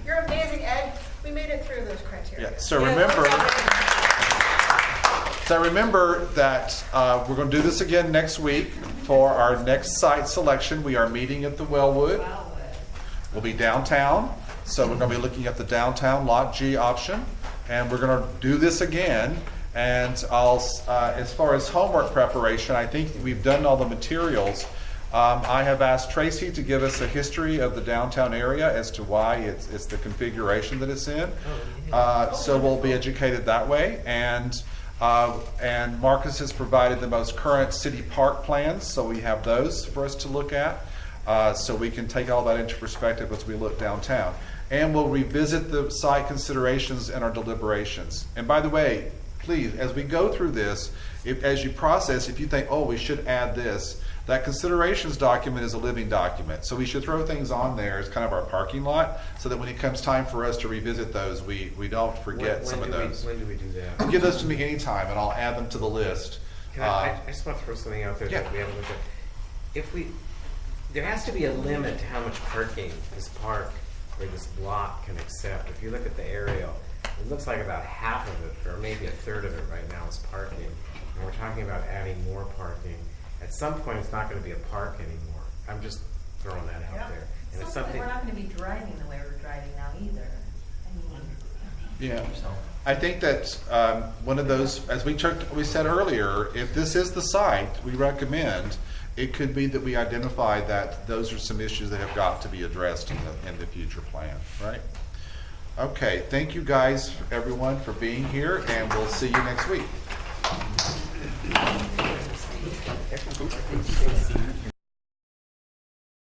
You're amazing, Ed. We made it through those criteria. Yeah. So remember that we're going to do this again next week for our next site selection. We are meeting at the Wellwood. We'll be downtown, so we're going to be looking at the downtown Lot G option, and we're going to do this again. And as far as homework preparation, I think we've done all the materials. I have asked Tracy to give us a history of the downtown area as to why it's the configuration that it's in. So we'll be educated that way. And Marcus has provided the most current city park plans, so we have those for us to look at. So we can take all that into perspective as we look downtown. And we'll revisit the site considerations in our deliberations. And by the way, please, as we go through this, as you process, if you think, oh, we should add this, That considerations document is a living document, so we should throw things on there as kind of our parking lot, so that when it comes time for us to revisit those, we don't forget some of those. When do we do that? Give those to me anytime, and I'll add them to the list. Can I just want to throw something out there Yeah. that we haven't looked at. There has to be a limit to how much parking this park or this block can accept. If you look at the aerial, it looks like about half of it, or maybe a third of it right now is parking. And we're talking about adding more parking. At some point, it's not going to be a park anymore. I'm just throwing that out there. And it's something. We're not gonna be driving the way we're driving now either. I mean, Yeah, I think that one of those, as we said earlier, if this is the site we recommend, it could be that we identify that those are some issues that have got to be addressed in the future plan, right? Okay, thank you guys, everyone, for being here, and we'll see you next week.